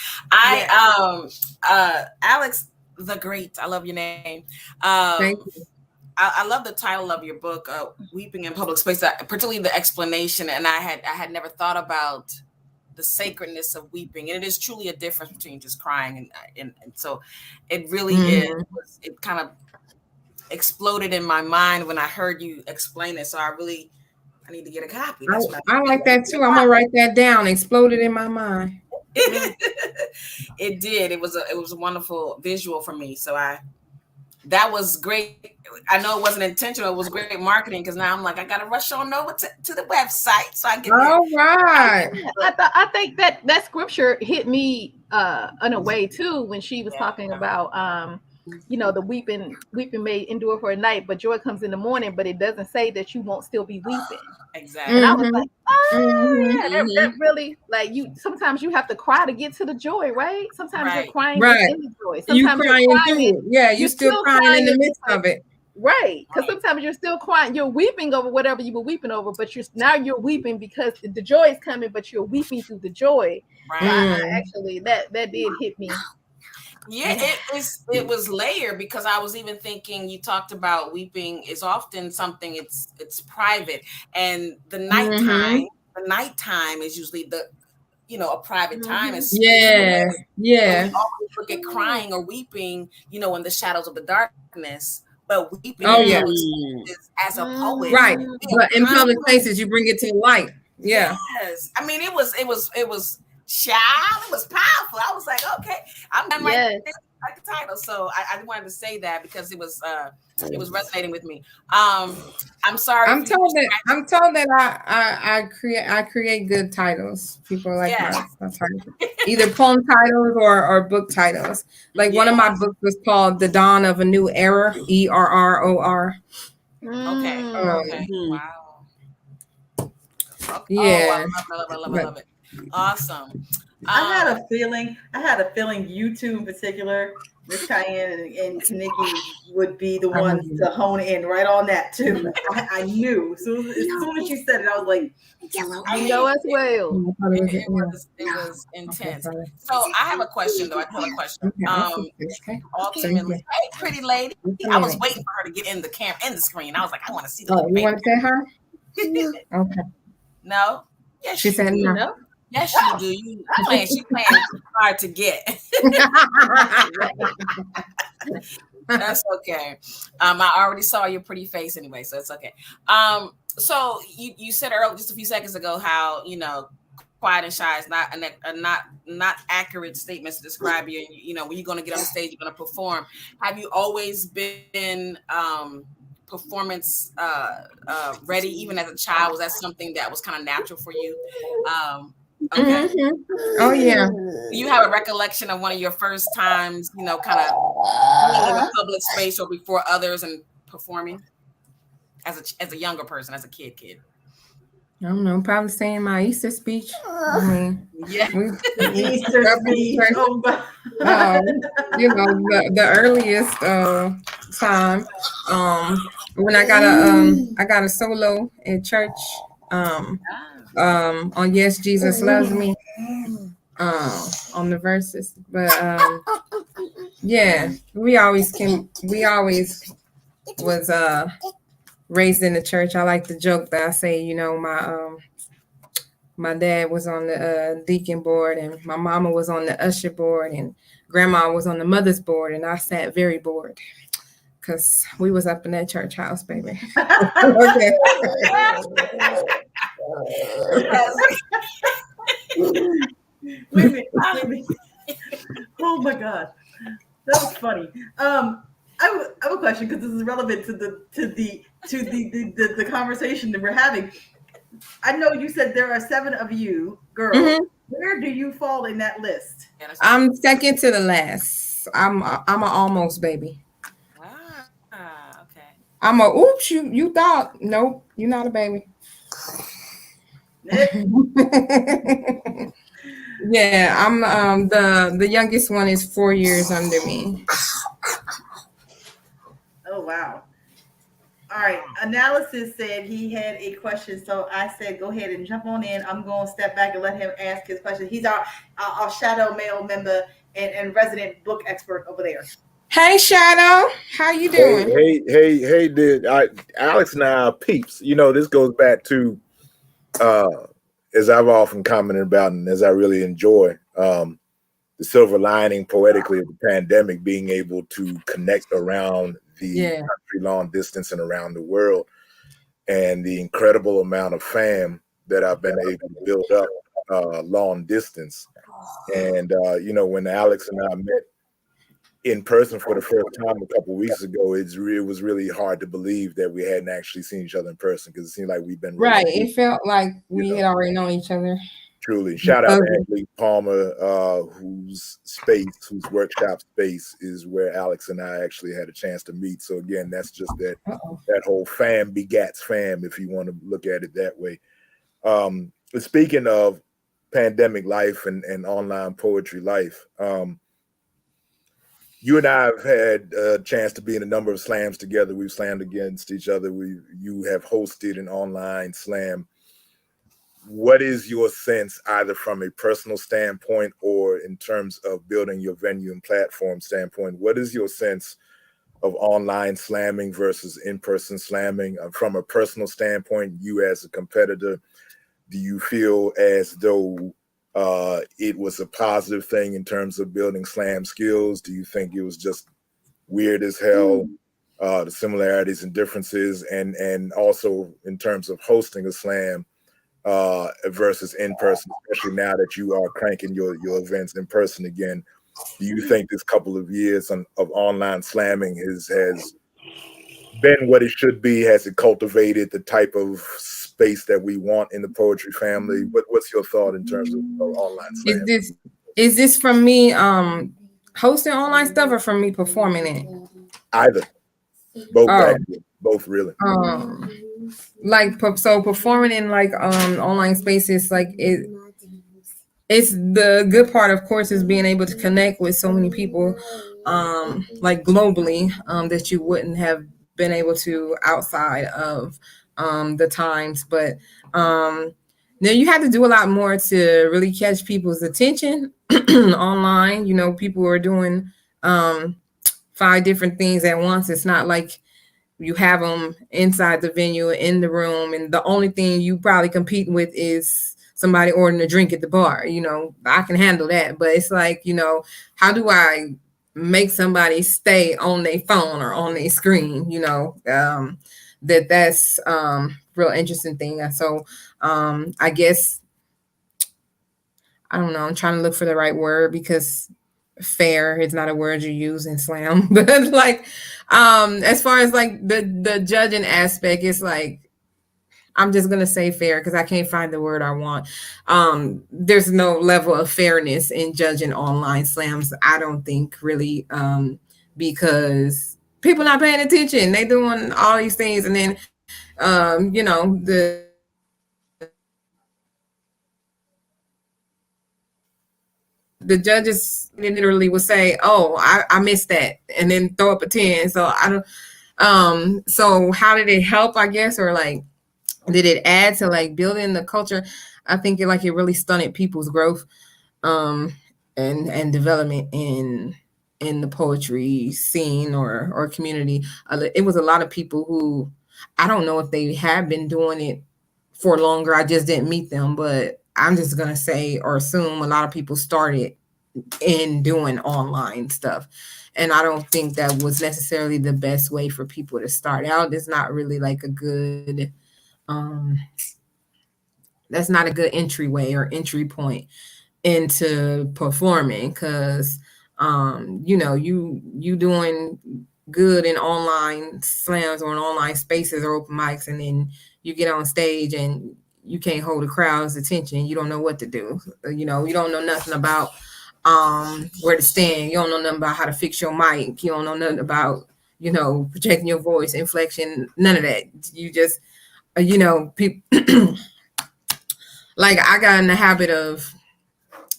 Alex the Great. I love your name. Thank you. I love the title of your book, "Weeping in Public Space," particularly the explanation. And I had never thought about the sacredness of weeping, and it is truly a difference between just crying and so it really is. It kind of exploded in my mind when I heard you explain it. So I need to get a copy. I like that too. I'm gonna write that down. Exploded in my mind. It did. It was a wonderful visual for me. So that was great. I know it wasn't intentional. It was great marketing because now I'm like, I got to rush on over to the website so I get. All right. I think that scripture hit me in a way too when she was talking about the weeping may endure for a night, but joy comes in the morning. But it doesn't say that you won't still be weeping. Exactly. And I was like, that really, like, sometimes you have to cry to get to the joy, right? Sometimes you're crying in the joy. Sometimes you're crying. You're still crying in the midst of it. Right. Because sometimes you're still crying. You're weeping over whatever you were weeping over, but you're weeping because the joy is coming, but you're weeping through the joy. Right. Actually, that did hit me. Yeah, it was layered because I was even thinking you talked about weeping is often something it's private, and the nighttime is usually a private time. Yeah. We always look at crying or weeping, in the shadows of the darkness. But weeping is as a poet, right? But in public places, you bring it to the light. Yeah. Yes, I mean it was child, it was powerful. I was like, okay, I'm done like the title. So I wanted to say that because it was resonating with me. I'm sorry. I'm told that I create good titles. People like my titles. Either poem titles or book titles. Like one of my books was called "The Dawn of a New Era." ERROR. Okay. Wow. Okay. Yeah. I love it. Awesome. I had a feeling you two in particular, Miss Cayenne and Kaniki, would be the ones to hone in right on that too. I knew as soon as you said it, I was like, I know as well. It was intense. So I have a question though. I have a question. Ultimately, hey, pretty lady. I was waiting for her to get in the screen. I was like, I want to see the you want to say her? Okay. No. Yes, she said no. No? Yes, you do. She's playing hard to get. That's okay. I already saw your pretty face anyway, so it's okay. So you said earlier, just a few seconds ago, how quiet and shy is not accurate statements to describe you. When you're going to get on the stage, you're going to perform. Have you always been performance ready, even as a child? Was that something that was kind of natural for you? Okay. Oh yeah. Do you have a recollection of one of your first times, kind of being in a public space or before others and performing as a younger person, as a kid? I don't know, probably saying my Easter speech. Easter speech. The earliest time when I got a solo in church on Yes Jesus Loves Me on the verses, but we always was raised in the church. I like the joke that I say, my dad was on the deacon board and my mama was on the usher board and grandma was on the mother's board and I sat very bored because we was up in that church house, baby. Okay. Wait a minute. Oh my God, that was funny. I have a question because this is relevant to the conversation that we're having. I know you said there are 7 of you girls. Mhm. Where do you fall in that list? I'm second to the last. I'm a almost baby. Okay. I'm a oops. You thought nope. You're not a baby. Yeah, I'm the youngest one is 4 years under me. Oh wow. All right. Analysis said he had a question, so I said go ahead and jump on in. I'm going to step back and let him ask his question. He's our shadow male member and resident book expert over there. Hey Shadow, how you doing? Hey, Alex and I are peeps. You know, this goes back to as I've often commented about and as I really enjoy the silver lining poetically of the pandemic, being able to connect around the country long distance and around the world, and the incredible amount of fam that I've been able to build up long distance. And you know, when Alex and I met in person for the first time a couple of weeks ago, it was really hard to believe that we hadn't actually seen each other in person, because it seemed like we've been right. It felt like we had already known each other. Truly. Shout out to Angelique Palmer, whose workshop space is where Alex and I actually had a chance to meet. So again, that's just that whole fam begats fam, if you want to look at it that way. But speaking of pandemic life and online poetry life, you and I have had a chance to be in a number of slams together. We've slammed against each other. You have hosted an online slam. What is your sense, either from a personal standpoint or in terms of building your venue and platform standpoint? What is your sense of online slamming versus in-person slamming? From a personal standpoint, you as a competitor, do you feel as though it was a positive thing in terms of building slam skills? Do you think it was just weird as hell, the similarities and differences, and also in terms of hosting a slam versus in person, especially now that you are cranking your events in person again? Do you think this couple of years of online slamming has been what it should be? Has it cultivated the type of space that we want in the poetry family? What's your thought in terms of online slamming? Is this from me hosting online stuff or from me performing it? Either. Both really. So performing in like online spaces, like it's the good part, of course, is being able to connect with so many people like globally that you wouldn't have been able to outside of the times. But now you have to do a lot more to really catch people's attention online. You know, people are doing 5 different things at once. It's not like you have them inside the venue, in the room, and the only thing you probably compete with is somebody ordering a drink at the bar. You know, I can handle that, but it's like, you know, how do I make somebody stay on their phone or on their screen? You know, that's real interesting thing. So I guess, I don't know, I'm trying to look for the right word, because fair is not a word you use in slam. But like as far as like the judging aspect, it's like, I'm just gonna say fair because I can't find the word I want. There's no level of fairness in judging online slams, I don't think, really, because people not paying attention. They doing all these things, and then you know, the judges literally will say, "Oh, I missed that," and then throw up a 10. So I don't. So how did it help? I guess, or like, did it add to like building the culture? I think it really stunted people's growth and development in the poetry scene or community. It was a lot of people who, I don't know if they have been doing it for longer. I just didn't meet them, but I'm just gonna say or assume a lot of people started in doing online stuff. And I don't think that was necessarily the best way for people to start out. It's not really like a good, that's not a good entryway or entry point into performing, because you doing good in online slams or in online spaces or open mics, and then you get on stage and you can't hold a crowd's attention. You don't know what to do. You don't know nothing about where to stand. You don't know nothing about how to fix your mic. You don't know nothing about projecting your voice, inflection, none of that. You just people like, I got in the habit of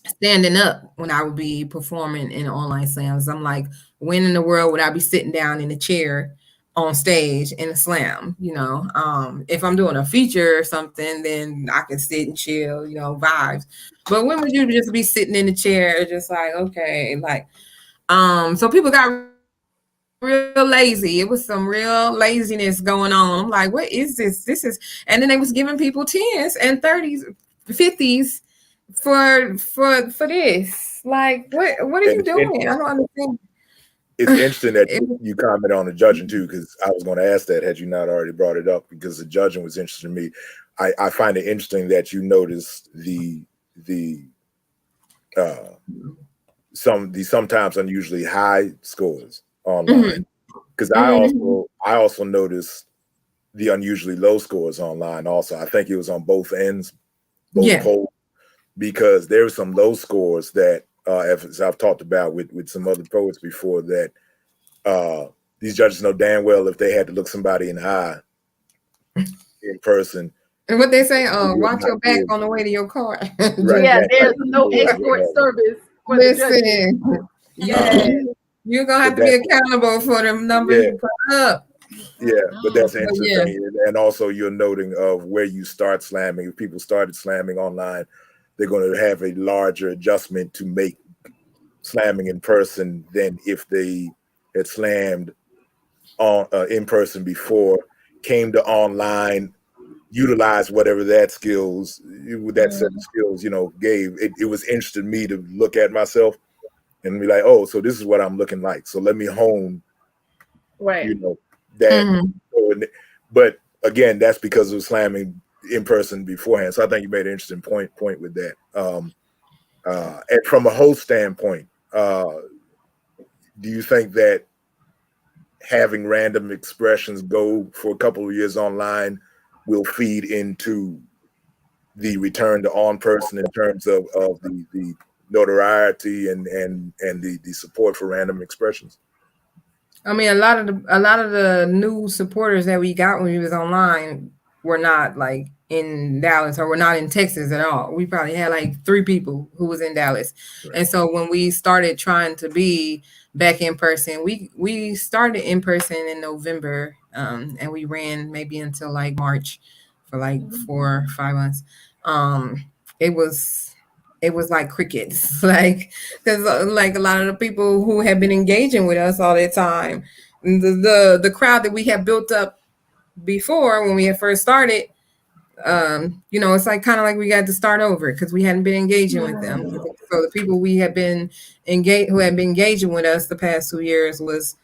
standing up when I would be performing in online slams. I'm like, when in the world would I be sitting down in a chair on stage in a slam? If I'm doing a feature or something, then I can sit and chill, vibes. But when would you just be sitting in the chair, just like, okay, like, so people got real lazy. It was some real laziness going on. I'm like, what is this? And then they was giving people 10s and 30s, 50s for this. Like, what are you doing? I don't understand. It's interesting that you comment on the judging too, because I was going to ask that had you not already brought it up, because the judging was interesting to me. I find it interesting that you noticed the sometimes unusually high scores online, because I also noticed the unusually low scores online. Also, I think it was on both ends, both polls, because there were some low scores that, as I've talked about with some other poets before, that these judges know damn well if they had to look somebody in the eye in person. And what they say, watch your back on the way to your car. Right. Yeah, there's no escort service for the judges. You're gonna have to be accountable for the numbers you put up. Yeah, but that's interesting. And also you're noting of where you start slamming. If people started slamming online, they're going to have a larger adjustment to make slamming in person than if they had slammed on in person before, came to online, utilized whatever that skills, that set of skills, gave. It was interesting to me to look at myself and be like, oh, so this is what I'm looking like. So let me hone, that. But again, that's because of slamming in person beforehand. So I think you made an interesting point with that. And from a host standpoint, do you think that having random expressions go for a couple of years online will feed into the return to on person in terms of the notoriety and the support for random expressions? I mean, a lot of the new supporters that we got when we was online were not like in Dallas, or were not in Texas at all. We probably had like 3 people who was in Dallas. Right. And so when we started trying to be back in person, we started in person in November, and we ran maybe until like March for like 4 or 5 months. It was like crickets, like, because like a lot of the people who have been engaging with us all the time, the crowd that we had built up before when we had first started, it's like kind of like we got to start over because we hadn't been engaging with them. So the people we had been engaging with us the past 2 years was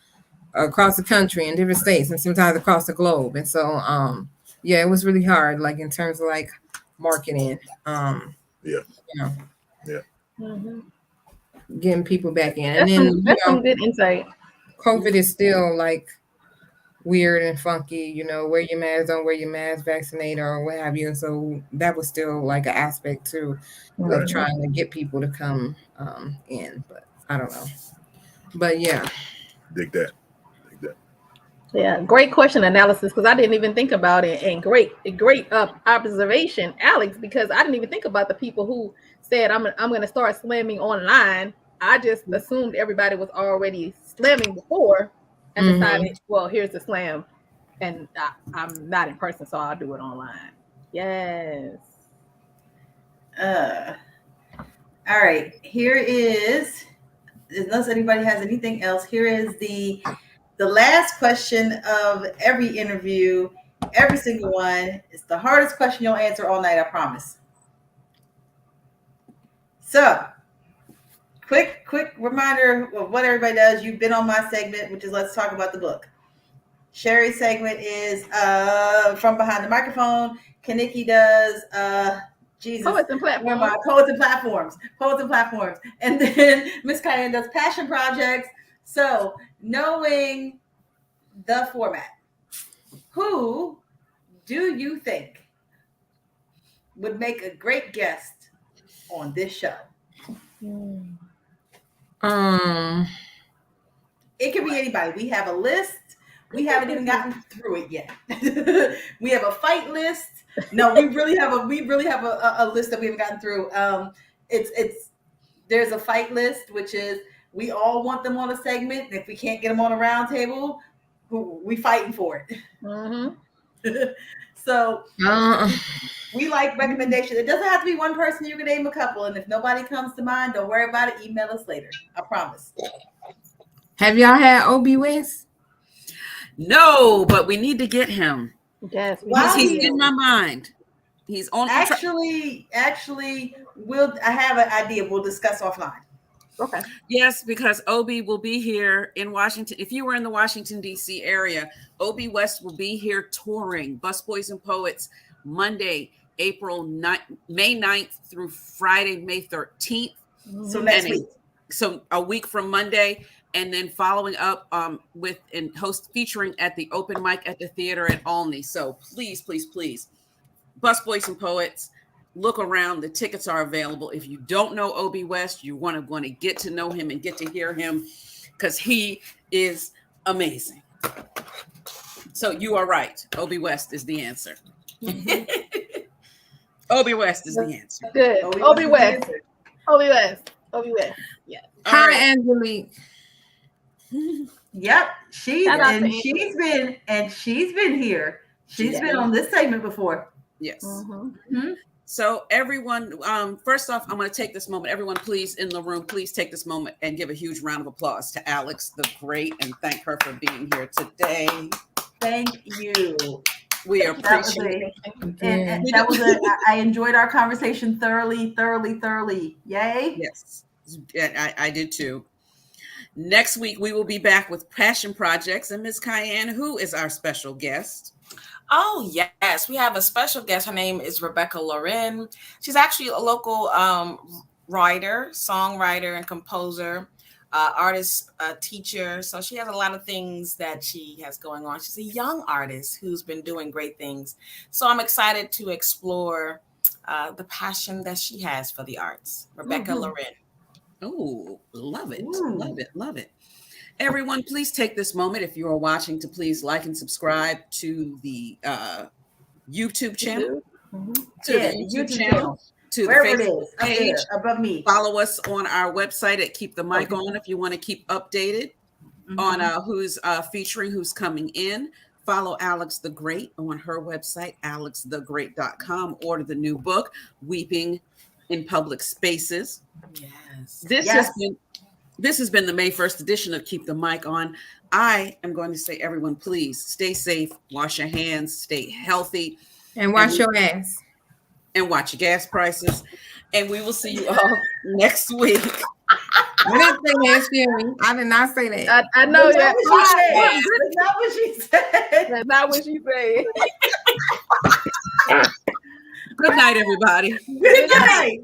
across the country in different states and sometimes across the globe. And so, it was really hard, like in terms of like marketing. Getting people back in. And then that's some good insight. COVID is still like weird and funky, wear your mask, don't wear your mask, vaccinate or what have you. And so that was still like an aspect too of trying to get people to come in. But I don't know. But yeah. Dig that. Yeah, great question analysis, because I didn't even think about it, and great observation, Alex, because I didn't even think about the people who said I'm going to start slamming online. I just assumed everybody was already slamming before and decided, well, here's the slam, and I'm not in person, so I'll do it online. Yes. All right. Here is, unless anybody has anything else, here is the last question of every interview, every single one. It's the hardest question you'll answer all night, I promise. So, quick reminder of what everybody does. You've been on my segment, which is Let's Talk About the Book. Sherry's segment is From Behind the Microphone. Kaniki does Poets and Platforms. Poets and Platforms. And then Miss Cayenne does Passion Projects. So knowing the format, who do you think would make a great guest on this show? It could be anybody. We have a list. We haven't even gotten through it yet. We have a fight list. No, we really have a list that we haven't gotten through. There's a fight list, which is we all want them on a segment. If we can't get them on a round table, we fighting for it. Mm-hmm. So we like recommendations. It doesn't have to be one person. You can name a couple, and if nobody comes to mind, don't worry about it. Email us later. I promise. Have y'all had OB West? No, but we need to get him. Yes, he's in my mind. He's on. Actually, I have an idea. We'll discuss offline. Okay. Yes, because OB will be here in Washington. If you were in the Washington, D.C. area, OB West will be here touring Busboys and Poets Monday, May 9th through Friday, May 13th. So next week. So a week from Monday. And then following up with and featuring at the open mic at the theater at Olney. So please, Busboys and Poets, look around. The tickets are available. If you don't know OB West, you want to get to know him and get to hear him because he is amazing. So you are right. OB West is the answer. OB West is the answer. Good. OB West. Yeah. Hi, Angelique. Yep, she's been here. She's been on this segment before. Yes. Mm-hmm. So everyone, first off, I'm going to take this moment. Everyone, please, in the room, please take this moment and give a huge round of applause to Alex the Great and thank her for being here today. Thank you. We appreciate it. And that was I enjoyed our conversation thoroughly. Yay. Yes, I did too. Next week, we will be back with Passion Projects. And Ms. Cayenne, who is our special guest? Oh, yes. We have a special guest. Her name is Rebecca Loren. She's actually a local writer, songwriter, and composer, artist, teacher. So she has a lot of things that she has going on. She's a young artist who's been doing great things. So I'm excited to explore the passion that she has for the arts. Rebecca Loren. Oh, love it. Love it. Everyone, please take this moment, if you are watching, to please like and subscribe to the YouTube channel. To the YouTube channel. To wherever the Facebook page. Above me. Follow us on our website at Keep the Mic On if you want to keep updated on who's featuring, who's coming in. Follow Alex the Great on her website, alexthegreat.com. Order the new book, Weeping in Public Spaces. Yes. This has been the May 1st edition of Keep the Mic On. I am going to say, everyone, please stay safe, wash your hands, stay healthy. And wash your ass. And watch your gas prices. And we will see you all next week. I didn't say that, Sherry. I did not say that. I know that. That's not what she said. That's not what she said. Good night, everybody. Good night.